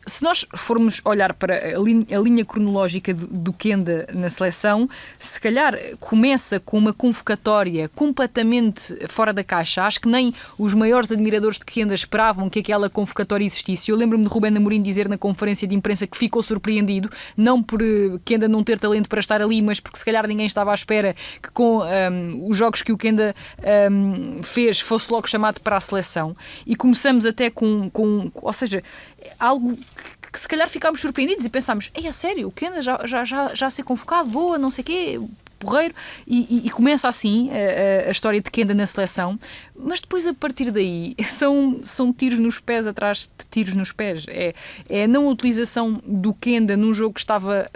se nós formos olhar para a linha cronológica do Kenda na seleção, se calhar começa com uma convocatória completamente fora da caixa. Acho que nem os maiores admiradores de Kenda esperavam que aquela convocatória existisse. Eu lembro-me de Rubén Amorim dizer na conferência de imprensa que ficou surpreendido, não por Kenda não ter talento para estar ali, mas porque se calhar ninguém estava à espera que com os jogos que o Kenda fez fosse logo chamado para a seleção. E começamos até ou seja, algo que se calhar ficámos surpreendidos e pensámos, a sério, o Kenda já a ser convocado, boa, não sei o quê, porreiro, e começa assim a história de Kenda na seleção, mas depois a partir daí são tiros nos pés atrás de tiros nos pés. É a não utilização do Kenda num jogo que estava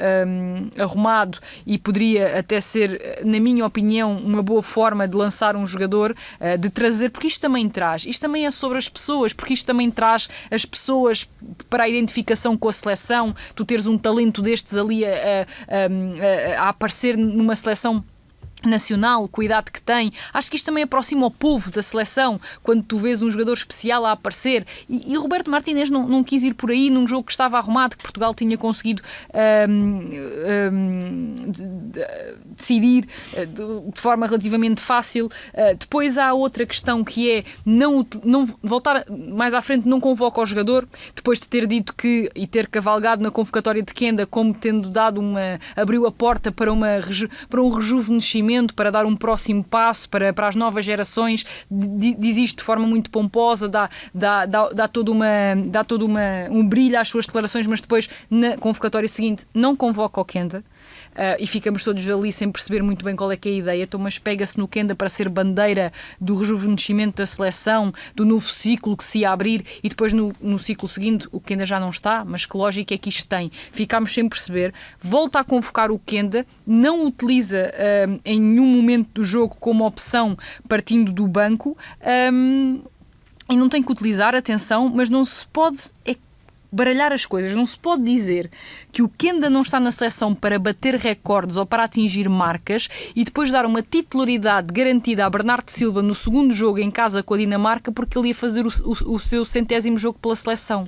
arrumado e poderia até ser, na minha opinião, uma boa forma de lançar um jogador, de trazer, porque isto também é sobre as pessoas, porque isto também traz as pessoas para a identificação com a seleção. Tu teres um talento destes ali a aparecer numa seleção nacional, com a idade que tem, acho que isto também aproxima o povo da seleção, quando tu vês um jogador especial a aparecer, e Roberto Martínez não quis ir por aí num jogo que estava arrumado, que Portugal tinha conseguido decidir de forma relativamente fácil. Depois há outra questão, que é não voltar mais à frente, não convoca o jogador, depois de ter dito que, e ter cavalgado na convocatória de Kenda como tendo dado abriu a porta para um rejuvenescimento, para dar um próximo passo para as novas gerações. Diz isto de forma muito pomposa, dá todo um brilho às suas declarações, mas depois na convocatória seguinte não convoca o Kenda. E ficamos todos ali sem perceber muito bem qual é que é a ideia. Mas pega-se no Kenda para ser bandeira do rejuvenescimento da seleção, do novo ciclo que se ia abrir, e depois no ciclo seguinte o Kenda já não está. Mas que lógica é que isto tem? Ficámos sem perceber. Volta a convocar o Kenda, não o utiliza em nenhum momento do jogo como opção partindo do banco, e não tem que utilizar, atenção, mas não se pode baralhar as coisas. Não se pode dizer que o Kenda não está na seleção para bater recordes ou para atingir marcas e depois dar uma titularidade garantida a Bernardo Silva no segundo jogo em casa com a Dinamarca, porque ele ia fazer o seu 100º jogo pela seleção.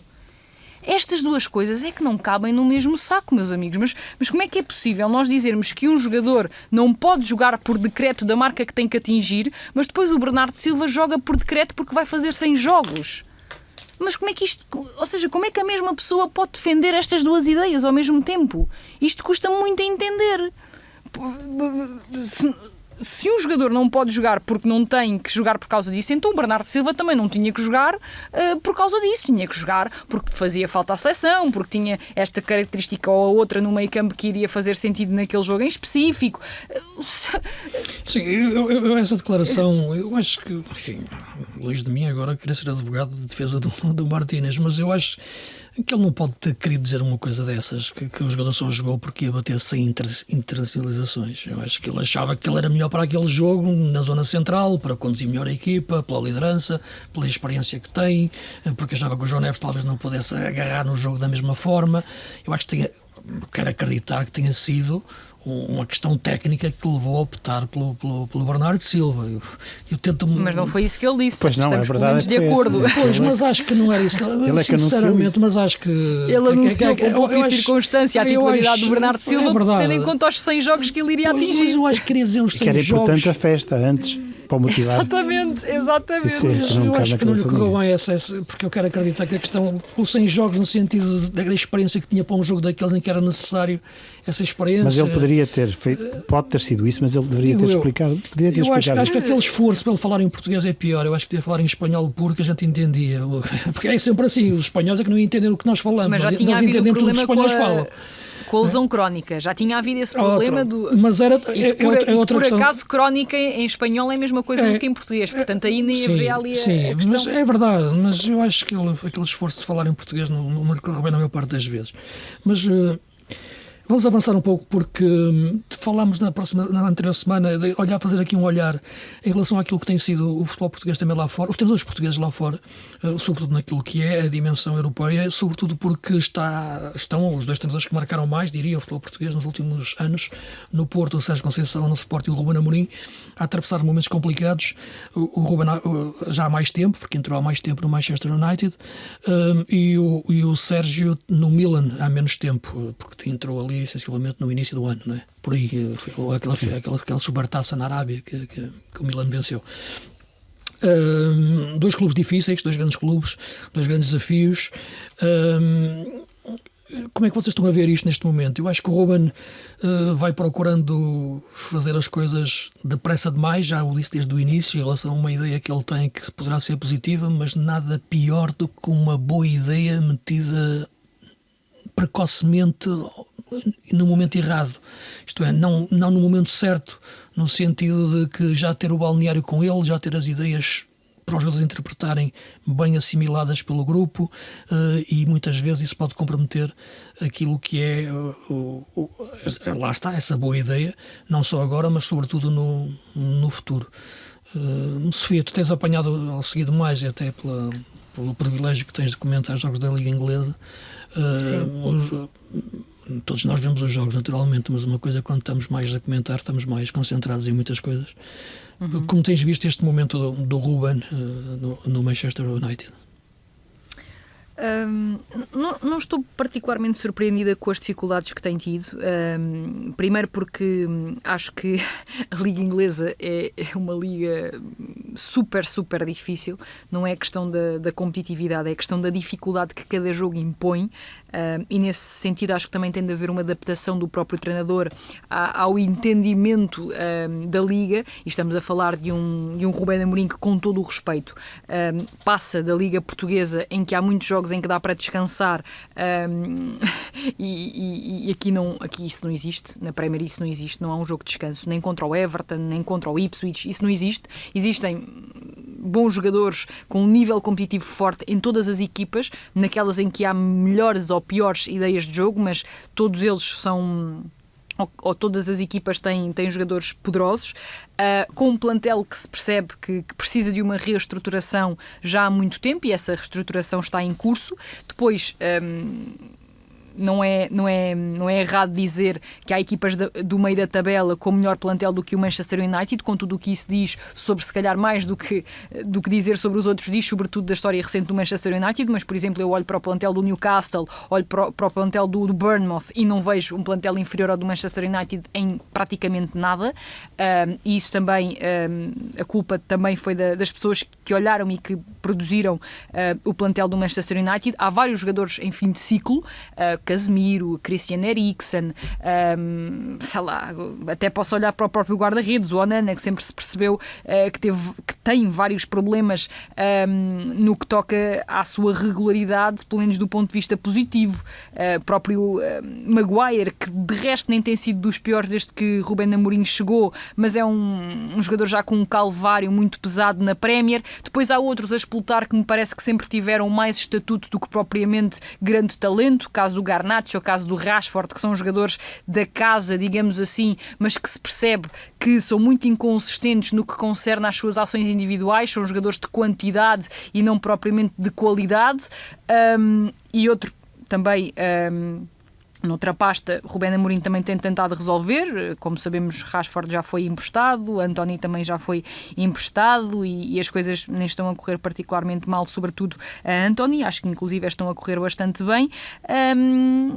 Estas duas coisas é que não cabem no mesmo saco, meus amigos. Mas como é que é possível nós dizermos que um jogador não pode jogar por decreto da marca que tem que atingir, mas depois o Bernardo Silva joga por decreto porque vai fazer 100 jogos? Mas como é que como é que a mesma pessoa pode defender estas duas ideias ao mesmo tempo? Isto custa muito a entender. Se um jogador não pode jogar porque não tem que jogar por causa disso, então o Bernardo Silva também não tinha que jogar por causa disso. Tinha que jogar porque fazia falta à seleção, porque tinha esta característica ou a outra no meio campo que iria fazer sentido naquele jogo em específico. Sim, eu essa declaração, eu acho que, enfim, longe de mim agora querer ser advogado de defesa do Martínez, mas eu acho que ele não pode ter querido dizer uma coisa dessas, que o jogador só jogou porque ia bater 100 internacionalizações. Eu acho que ele achava que ele era melhor para aquele jogo, na zona central, para conduzir melhor a equipa, pela liderança, pela experiência que tem, porque achava que o João Neves talvez não pudesse agarrar no jogo da mesma forma. Eu acho que quero acreditar que tenha sido uma questão técnica que levou a optar pelo Bernardo Silva. Eu tento... Mas não foi isso que ele disse. Pois não, estamos é verdade, pelo menos de acordo. Pois, mas acho que não era isso que ele sinceramente, mas acho que ele anunciou com pouca circunstância a titularidade do Bernardo Silva, tendo em conta os 100 jogos que ele iria atingir. Mas eu acho que queria dizer os 100 jogos. Que era importante a festa antes, para motivar. Exatamente. Eu acho que não lhe correu bem porque eu quero acreditar que a questão, os 100 jogos no sentido da experiência que tinha para um jogo daqueles em que era necessário essa experiência. Mas ele poderia ter feito, pode ter sido isso, mas ele deveria ter explicado. Poderia ter explicado. Acho que aquele esforço para ele falar em português é pior. Eu acho que devia falar em espanhol puro, que a gente entendia. Porque é sempre assim, os espanhóis é que não entendem o que nós falamos, mas já tinha nós havido entendemos tudo o que os espanhóis falam. Com a lesão crónica, já tinha havido esse problema Mas era por acaso crónica em espanhol é a mesma coisa do que em português, portanto aí nem haveria ali a questão. Mas é verdade, mas eu acho que aquele esforço de falar em português não lhe corre bem na maior parte das vezes. Mas vamos avançar um pouco, porque falámos na anterior semana de fazer aqui um olhar em relação àquilo que tem sido o futebol português também lá fora, os treinadores portugueses lá fora, sobretudo naquilo que é a dimensão europeia, sobretudo porque estão os dois treinadores que marcaram mais, diria, o futebol português nos últimos anos, no Porto, o Sérgio Conceição, no Sporting, e o Ruben Amorim, a atravessar momentos complicados. O Ruben já há mais tempo, porque entrou há mais tempo no Manchester United, e o Sérgio no Milan há menos tempo, porque entrou ali essencialmente no início do ano, não é? Por aí, aquela supertaça na Arábia que o Milan venceu. Dois clubes difíceis, dois grandes clubes, dois grandes desafios. Como é que vocês estão a ver isto neste momento? Eu acho que o Ruben vai procurando fazer as coisas depressa demais, já o disse desde o início, em relação a uma ideia que ele tem que poderá ser positiva, mas nada pior do que uma boa ideia metida precocemente no momento errado, isto é, não no momento certo, no sentido de que já ter o balneário com ele, já ter as ideias para os jogadores interpretarem bem assimiladas pelo grupo, e muitas vezes isso pode comprometer aquilo que é lá está, essa boa ideia, não só agora, mas sobretudo no futuro. Sofia, tu tens apanhado ao seguido mais, até pelo privilégio que tens de comentar jogos da Liga Inglesa. Todos nós vemos os jogos, naturalmente, mas uma coisa, quando estamos mais a comentar, estamos mais concentrados em muitas coisas. Como tens visto este momento do Ruben no Manchester United? Não estou particularmente surpreendida com as dificuldades que tem tido. Primeiro porque acho que a Liga Inglesa é uma liga super, super difícil. Não é questão da competitividade, é questão da dificuldade que cada jogo impõe. E nesse sentido acho que também tem de haver uma adaptação do próprio treinador ao entendimento da liga, e estamos a falar de um Ruben Amorim que, com todo o respeito, passa da Liga Portuguesa, em que há muitos jogos em que dá para descansar, e aqui isso não existe, na Premier isso não existe, não há um jogo de descanso, nem contra o Everton, nem contra o Ipswich, isso não existe. Existem bons jogadores com um nível competitivo forte em todas as equipas, naquelas em que há melhores ou piores ideias de jogo, mas todos eles são, ou todas as equipas têm jogadores poderosos, com um plantel que se percebe que precisa de uma reestruturação já há muito tempo, e essa reestruturação está em curso. Depois, não é errado dizer que há equipas do meio da tabela com melhor plantel do que o Manchester United, com tudo o que isso diz sobre, se calhar, mais do que dizer sobre os outros, diz sobretudo da história recente do Manchester United. Mas, por exemplo, eu olho para o plantel do Newcastle, olho para o plantel do Bournemouth e não vejo um plantel inferior ao do Manchester United em praticamente nada, e isso também, a culpa também foi das pessoas que olharam e que produziram o plantel do Manchester United. Há vários jogadores em fim de ciclo, Casemiro, Christian Eriksen, sei lá, até posso olhar para o próprio guarda-redes, o Onana, que sempre se percebeu que tem vários problemas no que toca à sua regularidade, pelo menos do ponto de vista positivo. Próprio Maguire, que de resto nem tem sido dos piores desde que Ruben Amorim chegou, mas é um jogador já com um calvário muito pesado na Premier. Depois há outros a explotar que me parece que sempre tiveram mais estatuto do que propriamente grande talento, caso do Garnacho, o caso do Rashford, que são jogadores da casa, digamos assim, mas que se percebe que são muito inconsistentes no que concerne às suas ações individuais, são jogadores de quantidade e não propriamente de qualidade. E outro também, noutra pasta, Ruben Amorim também tem tentado resolver. Como sabemos, Rashford já foi emprestado, Anthony também já foi emprestado, e as coisas nem estão a correr particularmente mal, sobretudo a Anthony. Acho que inclusive estão a correr bastante bem,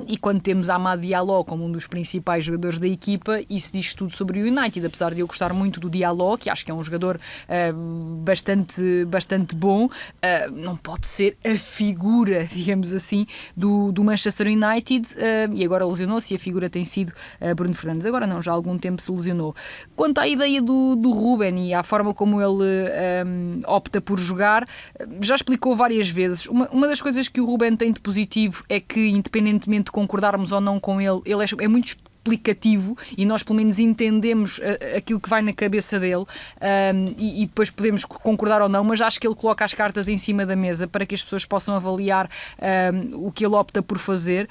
e quando temos Amad Diallo como um dos principais jogadores da equipa, isso diz tudo sobre o United. Apesar de eu gostar muito do Diallo, que acho que é um jogador bastante bom, não pode ser a figura, digamos assim, do Manchester United, e agora lesionou-se, e a figura tem sido Bruno Fernandes. Agora não, já há algum tempo se lesionou. Quanto à ideia do Ruben e à forma como ele opta por jogar, já explicou várias vezes. Uma das coisas que o Ruben tem de positivo é que, independentemente de concordarmos ou não com ele é muito explicativo e nós pelo menos entendemos aquilo que vai na cabeça dele, e depois podemos concordar ou não, mas acho que ele coloca as cartas em cima da mesa para que as pessoas possam avaliar o que ele opta por fazer.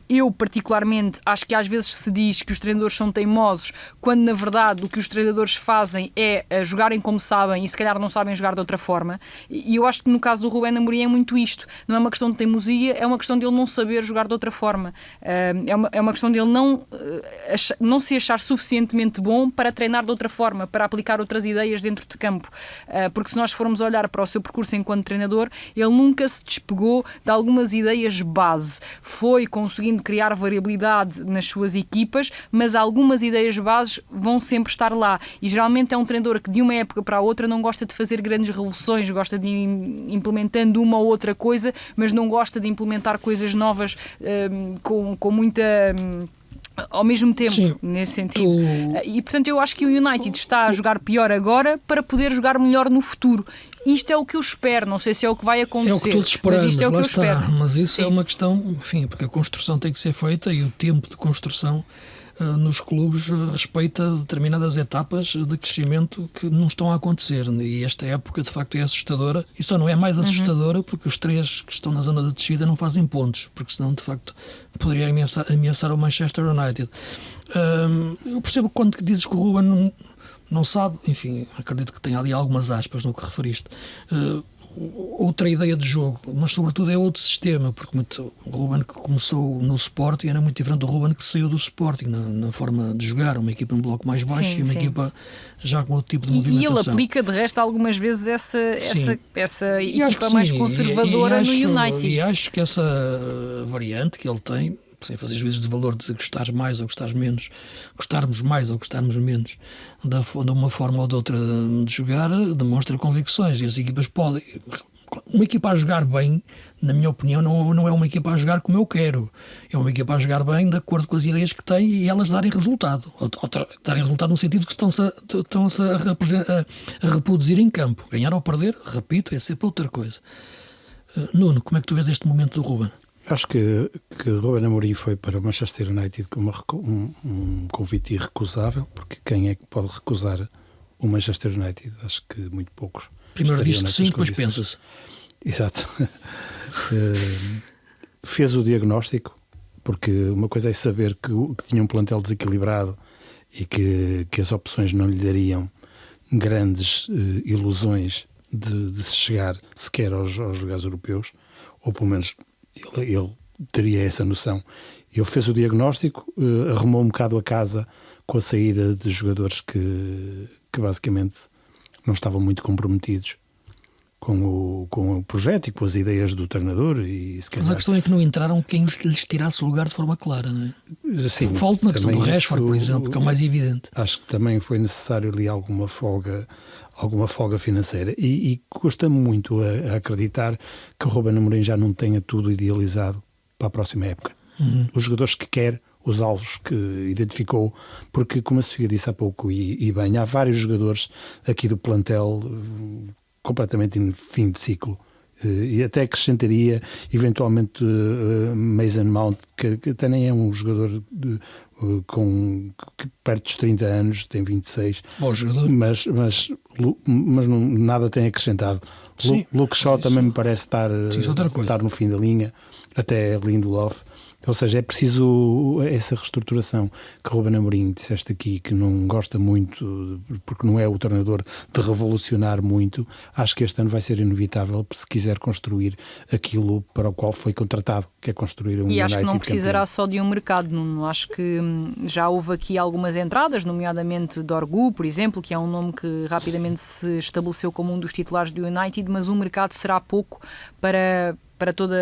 Eu particularmente acho que às vezes se diz que os treinadores são teimosos, quando na verdade o que os treinadores fazem é jogarem como sabem e se calhar não sabem jogar de outra forma, e eu acho que no caso do Rubén Amorim é muito isto. Não é uma questão de teimosia, é uma questão de ele não saber jogar de outra forma. É uma questão de ele não se achar suficientemente bom para treinar de outra forma, para aplicar outras ideias dentro de campo, porque se nós formos olhar para o seu percurso enquanto treinador, ele nunca se despegou de algumas ideias base, foi conseguindo criar variabilidade nas suas equipas, mas algumas ideias bases vão sempre estar lá, e geralmente é um treinador que de uma época para a outra não gosta de fazer grandes revoluções, gosta de ir implementando uma ou outra coisa, mas não gosta de implementar coisas novas com muita... ao mesmo tempo. Sim, nesse sentido. E portanto eu acho que o United está a jogar pior agora para poder jogar melhor no futuro. Isto é o que eu espero, não sei se é o que vai acontecer. É o que todos esperamos, mas isto é o que eu espero. Mas isso Sim. É uma questão, enfim, porque a construção tem que ser feita e o tempo de construção nos clubes respeita determinadas etapas de crescimento que não estão a acontecer, e esta época de facto é assustadora, e só não é mais assustadora porque os 3 que estão na zona de descida não fazem pontos, porque senão de facto poderia ameaçar o Manchester United. Eu percebo quando dizes que o Ruben não sabe, enfim, acredito que tem ali algumas aspas no que referiste, outra ideia de jogo, mas sobretudo é outro sistema, porque o Ruben que começou no Sporting era muito diferente do Ruben que saiu do Sporting na forma de jogar, uma equipa em bloco mais baixo, sim, e uma equipa já com outro tipo de movimentação. E ele aplica de resto algumas vezes essa equipa mais conservadora no United. E acho que essa variante que ele tem, sem fazer juízos de valor de gostares mais ou gostares menos, gostarmos mais ou gostarmos menos de uma forma ou de outra de jogar, demonstra convicções, e as equipas podem... Uma equipa a jogar bem, na minha opinião, não é uma equipa a jogar como eu quero, é uma equipa a jogar bem de acordo com as ideias que tem e elas darem resultado, darem resultado no sentido que estão-se a reproduzir em campo. Ganhar ou perder, repito, é sempre outra coisa. Nuno, como é que tu vês este momento do Ruben? Acho que Ruben Amorim foi para o Manchester United com um convite irrecusável, porque quem é que pode recusar o Manchester United? Acho que muito poucos. Primeiro diz que sim, depois pensa-se. Exato. Fez o diagnóstico, porque uma coisa é saber que tinha um plantel desequilibrado e que as opções não lhe dariam grandes ilusões de se chegar sequer aos lugares europeus, ou pelo menos ele teria essa noção. Ele fez o diagnóstico, arrumou um bocado a casa com a saída de jogadores que basicamente não estavam muito comprometidos com o projeto e com as ideias do treinador. Mas a questão é que não entraram quem lhes tirasse o lugar de forma clara, não é? Sim, falta na questão do Rashford, por exemplo, que é o mais evidente. Acho que também foi necessário ali alguma folga financeira, e custa-me muito a acreditar que o Ruben Amorim já não tenha tudo idealizado para a próxima época. Os jogadores que quer, os alvos que identificou, porque, como a Sofia disse há pouco, e bem, há vários jogadores aqui do plantel completamente em fim de ciclo, e até acrescentaria eventualmente Mason Mount, que até nem é um jogador perto dos 30 anos, tem 26. Bom jogador. Mas não, nada tem acrescentado. Luke Shaw também me parece estar no fim da linha, até Lindelof. Ou seja, é preciso essa reestruturação que Ruben Amorim, disseste aqui, que não gosta muito, porque não é o treinador de revolucionar muito. Acho que este ano vai ser inevitável se quiser construir aquilo para o qual foi contratado, que é construir um United. E acho que não precisará campeão. só de um mercado. Não acho que já houve aqui algumas entradas, nomeadamente Dorgu, por exemplo, que é um nome que rapidamente se estabeleceu como um dos titulares do United, mas o mercado será pouco para toda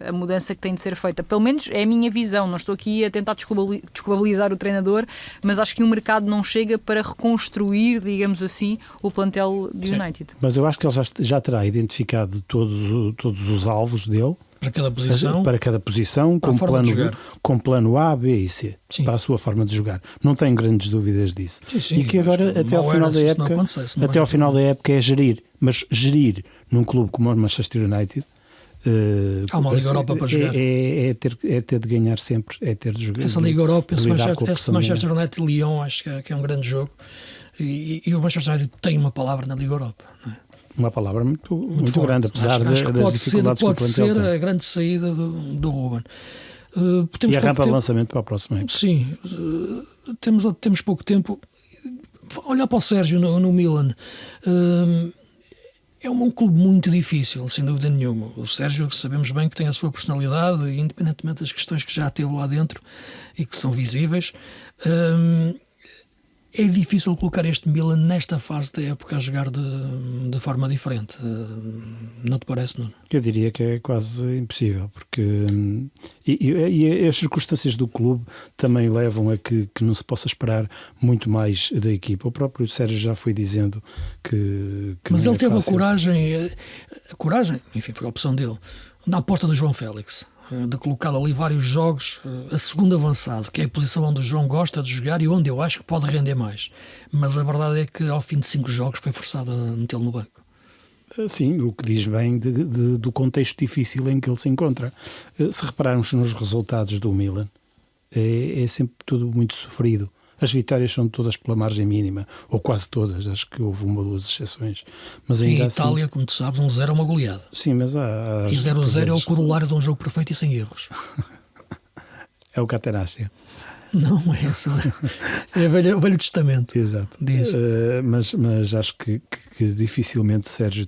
a mudança que tem de ser feita. Pelo menos é a minha visão. Não estou aqui a tentar desculpabilizar o treinador, mas acho que o mercado não chega para reconstruir, digamos assim, o plantel do United. Mas eu acho que ele já terá identificado todos os alvos dele para cada posição com plano A, B e C, sim, para a sua forma de jogar. Não tenho grandes dúvidas disso. Sim, e que agora, até ao final da época, é gerir. Mas gerir num clube como o Manchester United, há uma Liga Europa para jogar. É ter de ganhar sempre, é ter de jogar. Essa Liga Europa, esse Manchester United-Lyon, acho que é um grande jogo. E o Manchester United tem uma palavra na Liga Europa, não é? Uma palavra muito grande, apesar das dificuldades pode que o plantel ser tem. A grande saída do Ruben. E a rampa de lançamento para a próxima época. Sim, temos pouco tempo. Olhar para o Sérgio no Milan, é um clube muito difícil, sem dúvida nenhuma. O Sérgio, sabemos bem que tem a sua personalidade, independentemente das questões que já teve lá dentro e que são visíveis. É difícil colocar este Milan nesta fase da época a jogar de forma diferente. Não te parece, Nuno? Eu diria que é quase impossível, porque e as circunstâncias do clube também levam a que não se possa esperar muito mais da equipa. O próprio Sérgio já foi dizendo que mas não ele teve fácil. a coragem, enfim, foi a opção dele, na aposta do João Félix, de colocar ali vários jogos a segundo avançado, que é a posição onde o João gosta de jogar e onde eu acho que pode render mais. Mas a verdade é que ao fim de 5 jogos foi forçado a metê-lo no banco. Sim, o que diz bem do contexto difícil em que ele se encontra. Se repararmos nos resultados do Milan, é sempre tudo muito sofrido. As vitórias são todas pela margem mínima, ou quase todas, acho que houve uma ou duas exceções. Mas ainda em Itália, assim, como tu sabes, 1-0 é uma goleada. Sim, mas há e 0-0 é o corolário de um jogo perfeito e sem erros. É o Catenaccio. Não é isso. É o Velho Testamento. Exato. Mas acho que dificilmente Sérgio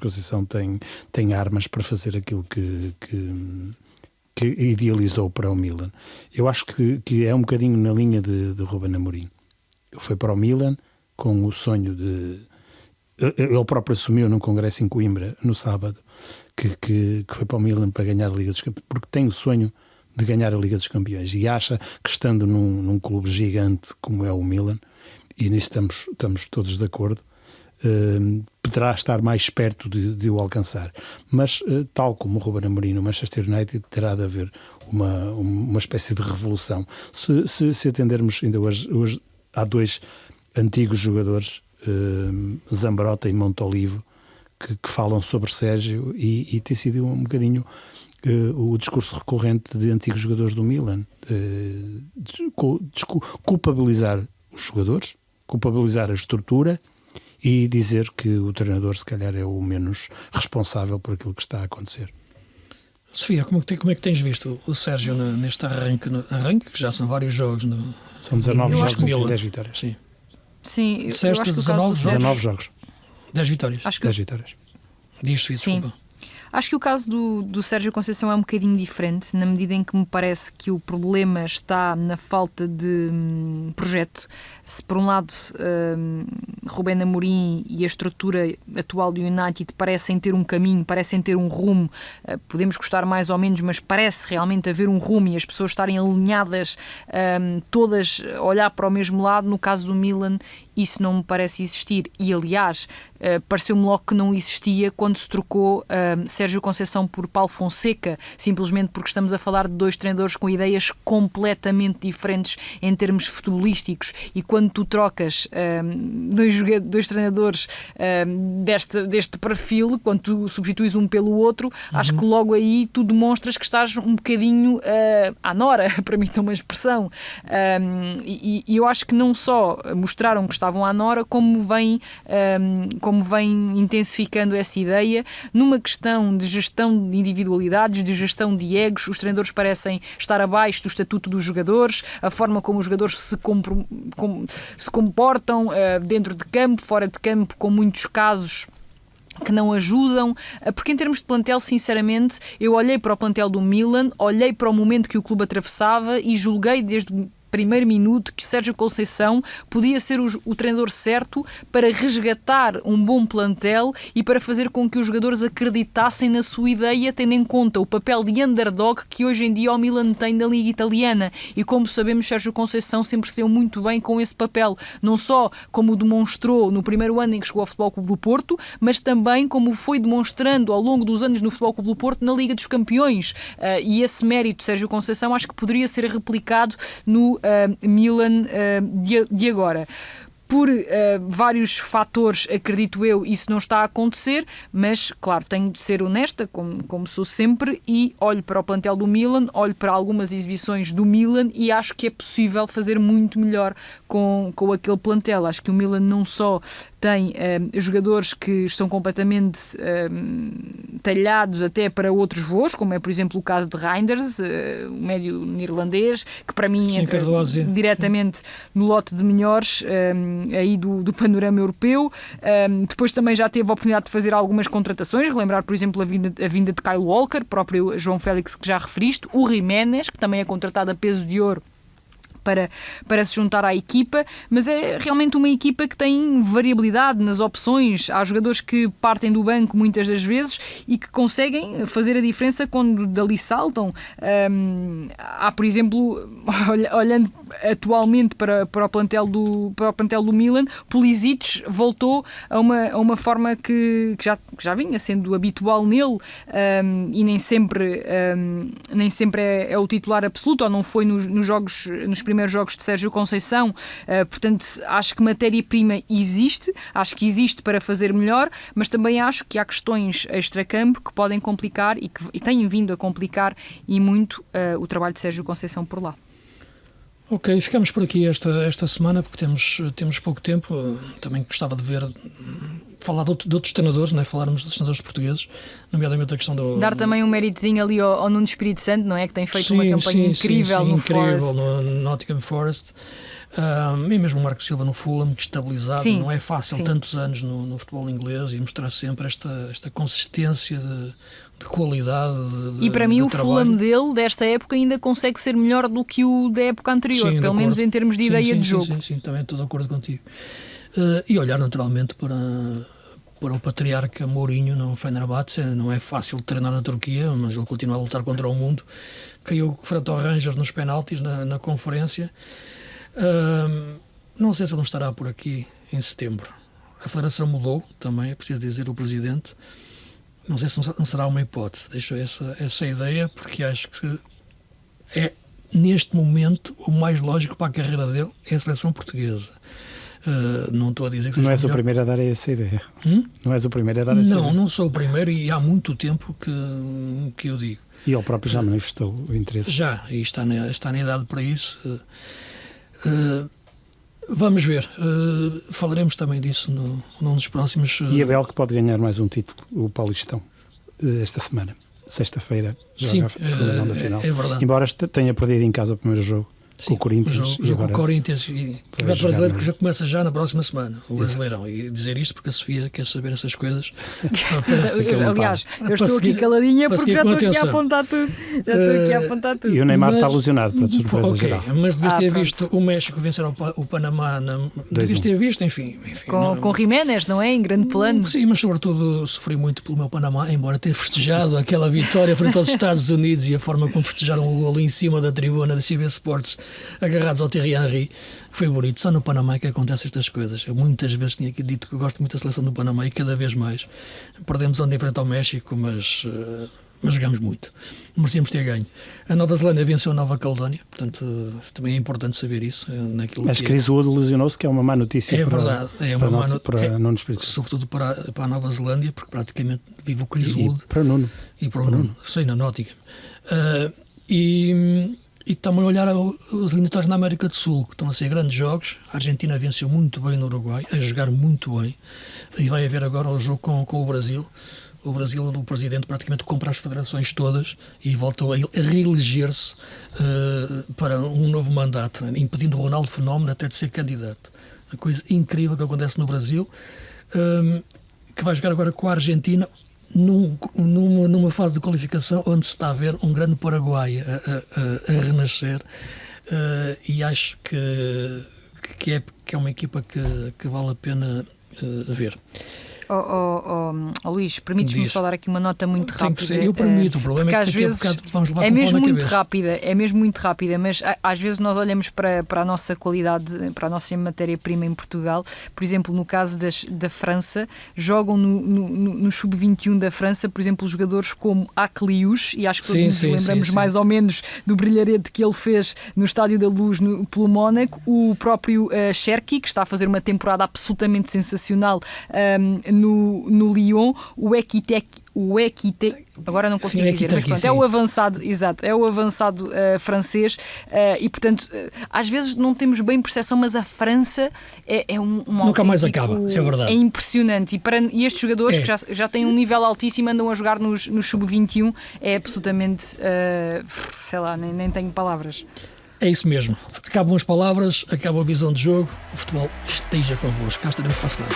Conceição tem armas para fazer aquilo que idealizou para o Milan. Eu acho que é um bocadinho na linha de Ruben Amorim. Ele foi para o Milan com o sonho de... Ele próprio assumiu num congresso em Coimbra, no sábado, que foi para o Milan para ganhar a Liga dos Campeões, porque tem o sonho de ganhar a Liga dos Campeões e acha que estando num clube gigante como é o Milan, e nisso estamos todos de acordo, poderá estar mais perto de o alcançar. Mas, tal como o Ruben Amorim no Manchester United, terá de haver uma espécie de revolução. Se atendermos, ainda hoje há 2 antigos jogadores, Zambrotta e Montolivo, que falam sobre Sérgio e tem sido um bocadinho o discurso recorrente de antigos jogadores do Milan, culpabilizar os jogadores, culpabilizar a estrutura e dizer que o treinador se calhar é o menos responsável por aquilo que está a acontecer. Sofia, como é que tens visto o Sérgio neste arranque, que já são vários jogos? São 19 jogos e 10 vitórias. Sim, disseste 19 jogos. 10 vitórias. 10 vitórias. Diz-te, desculpa. Acho que o caso do Sérgio Conceição é um bocadinho diferente, na medida em que me parece que o problema está na falta de projeto. Se por um lado Ruben Amorim e a estrutura atual do United parecem ter um caminho, parecem ter um rumo, podemos gostar mais ou menos, mas parece realmente haver um rumo e as pessoas estarem alinhadas, todas a olhar para o mesmo lado. No caso do Milan, isso não me parece existir e, aliás, pareceu-me logo que não existia quando se trocou Sérgio Conceição por Paulo Fonseca, simplesmente porque estamos a falar de 2 treinadores com ideias completamente diferentes em termos futebolísticos, e quando tu trocas dois treinadores deste perfil, quando tu substituis um pelo outro, acho que logo aí tu demonstras que estás um bocadinho à nora, permitam uma expressão, e eu acho que não só mostraram que estavam à nora, como vem intensificando essa ideia numa questão de gestão de individualidades, de gestão de egos. Os treinadores parecem estar abaixo do estatuto dos jogadores, a forma como os jogadores se comportam dentro de campo, fora de campo, com muitos casos que não ajudam, porque em termos de plantel, sinceramente, eu olhei para o plantel do Milan, olhei para o momento que o clube atravessava e julguei desde primeiro minuto que o Sérgio Conceição podia ser o treinador certo para resgatar um bom plantel e para fazer com que os jogadores acreditassem na sua ideia, tendo em conta o papel de underdog que hoje em dia o Milan tem na Liga Italiana. E como sabemos, Sérgio Conceição sempre se deu muito bem com esse papel, não só como demonstrou no primeiro ano em que chegou ao Futebol Clube do Porto, mas também como foi demonstrando ao longo dos anos no Futebol Clube do Porto na Liga dos Campeões. E esse mérito de Sérgio Conceição acho que poderia ser replicado no Milan de agora. Por vários fatores, acredito eu, isso não está a acontecer, mas, claro, tenho de ser honesta, como sou sempre, e olho para o plantel do Milan, olho para algumas exibições do Milan e acho que é possível fazer muito melhor com aquele plantel. Acho que o Milan não só tem jogadores que estão completamente talhados até para outros voos, como é, por exemplo, o caso de Reinders, o médio neerlandês, que para mim entra diretamente no lote de melhores aí do panorama europeu. Depois também já teve a oportunidade de fazer algumas contratações, relembrar, por exemplo, a vinda de Kyle Walker, próprio João Félix que já referiste, o Jiménez, que também é contratado a peso de ouro para se juntar à equipa, mas é realmente uma equipa que tem variabilidade nas opções. Há jogadores que partem do banco muitas das vezes e que conseguem fazer a diferença quando dali saltam. Há, por exemplo, olhando atualmente para o plantel do Milan, Pulisic voltou a uma forma que já vinha sendo habitual nele, e nem sempre é o titular absoluto, ou não foi nos primeiros jogos de Sérgio Conceição. Portanto, acho que matéria-prima existe, acho que existe para fazer melhor, mas também acho que há questões extracampo que podem complicar e têm vindo a complicar e muito o trabalho de Sérgio Conceição por lá. Ok, ficamos por aqui esta semana porque temos pouco tempo. Também gostava de falar de outros treinadores, né? Falarmos dos treinadores portugueses, nomeadamente a questão do... Dar também um méritozinho ali ao Nuno Espírito Santo, não é? Que tem feito uma campanha incrível no Forest. No Nottingham Forest. E mesmo o Marco Silva no Fulham, que estabilizado. Sim, não é fácil tantos anos no futebol inglês e mostrar sempre esta consistência de qualidade e para mim o Fulham dele desta época ainda consegue ser melhor do que o da época anterior, pelo menos em termos de ideia de jogo. Sim, também estou de acordo contigo. E olhar naturalmente para o patriarca Mourinho no Fenerbahçe. Não é fácil treinar na Turquia, mas ele continua a lutar contra o mundo. Caiu frente ao Rangers nos penaltis na conferência. Não sei se ele não estará por aqui em setembro. A federação mudou também, é preciso dizer, o presidente. Não sei se não será uma hipótese. Deixo essa ideia, porque acho que é, neste momento, o mais lógico para a carreira dele é a seleção portuguesa. Não estou a dizer que não és o primeiro a dar essa ideia. Não és o primeiro a dar essa ideia. Não sou o primeiro e há muito tempo que eu digo. E ele próprio já manifestou o interesse. Já, e está na idade para isso. Vamos ver. Falaremos também disso num dos próximos... E Abel que pode ganhar mais um título, o Paulistão, esta semana. Sexta-feira joga a segunda mão da final. É verdade. Embora tenha perdido em casa o primeiro jogo. Com o Corinthians. Jogo com o Corinthians e o Campeonato Brasileiro que já começa já na próxima semana, o Brasileirão. E dizer isto porque a Sofia quer saber essas coisas. Aliás, eu estou aqui caladinha porque já estou aqui a apontar tudo. E o Neymar está alusionado, para surpresa geral. Mas devias ter visto o México vencer o Panamá. Devias ter visto, enfim. Com Jiménez, não é? Em grande plano. Sim, mas sobretudo sofri muito pelo meu Panamá, embora ter festejado aquela vitória frente aos Estados Unidos e a forma como festejaram o golo em cima da tribuna da CBS Sports, agarrados ao Thierry Henry, foi bonito. Só no Panamá é que acontecem estas coisas. Eu muitas vezes tinha dito que eu gosto muito da seleção do Panamá e cada vez mais. Perdemos ontem frente ao México, mas jogamos muito. Merecíamos ter ganho. A Nova Zelândia venceu a Nova Caledónia, portanto também é importante saber isso. Mas Chris Wood lesionou-se, que é uma má notícia. É verdade. É uma má notícia. Nuno Espírito. Sobretudo para a Nova Zelândia, porque praticamente vive o Chris Wood. E para o Nuno. E para o Nuno. Sei, na Nottingham. E também olhar os eliminatórios na América do Sul, que estão a ser grandes jogos. A Argentina venceu muito bem no Uruguai, a jogar muito bem. E vai haver agora o jogo com o Brasil. O Brasil, o presidente, praticamente compra as federações todas e volta a reeleger-se para um novo mandato, né? Impedindo o Ronaldo Fenómeno até de ser candidato. Uma coisa incrível que acontece no Brasil, que vai jogar agora com a Argentina, numa fase de qualificação onde se está a ver um grande Paraguai a renascer. e acho que é uma equipa que vale a pena ver. Luís, permites-me só dar aqui uma nota muito rápida. Tem que ser, eu permito, o problema é que às vezes vamos levar é mesmo muito rápida, é mesmo muito rápida, mas às vezes nós olhamos para a nossa qualidade, para a nossa matéria-prima em Portugal. Por exemplo, no caso da França, jogam no sub-21 da França, por exemplo, jogadores como Aklius, e acho que todos nos lembramos mais ou menos do brilharete que ele fez no Estádio da Luz pelo Mónaco, o próprio Cherki, que está a fazer uma temporada absolutamente sensacional no Lyon, o Ekiteke, agora não consigo dizer, mas pronto, é o avançado, exato, é o avançado francês, e portanto, às vezes não temos bem percepção, mas a França é um nunca mais acaba, é verdade. É impressionante, e estes jogadores que já têm um nível altíssimo, andam a jogar nos sub-21, é absolutamente, sei lá, nem tenho palavras. É isso mesmo, acabam as palavras, acaba a visão de jogo, o futebol esteja convosco, cá estaremos para a semana.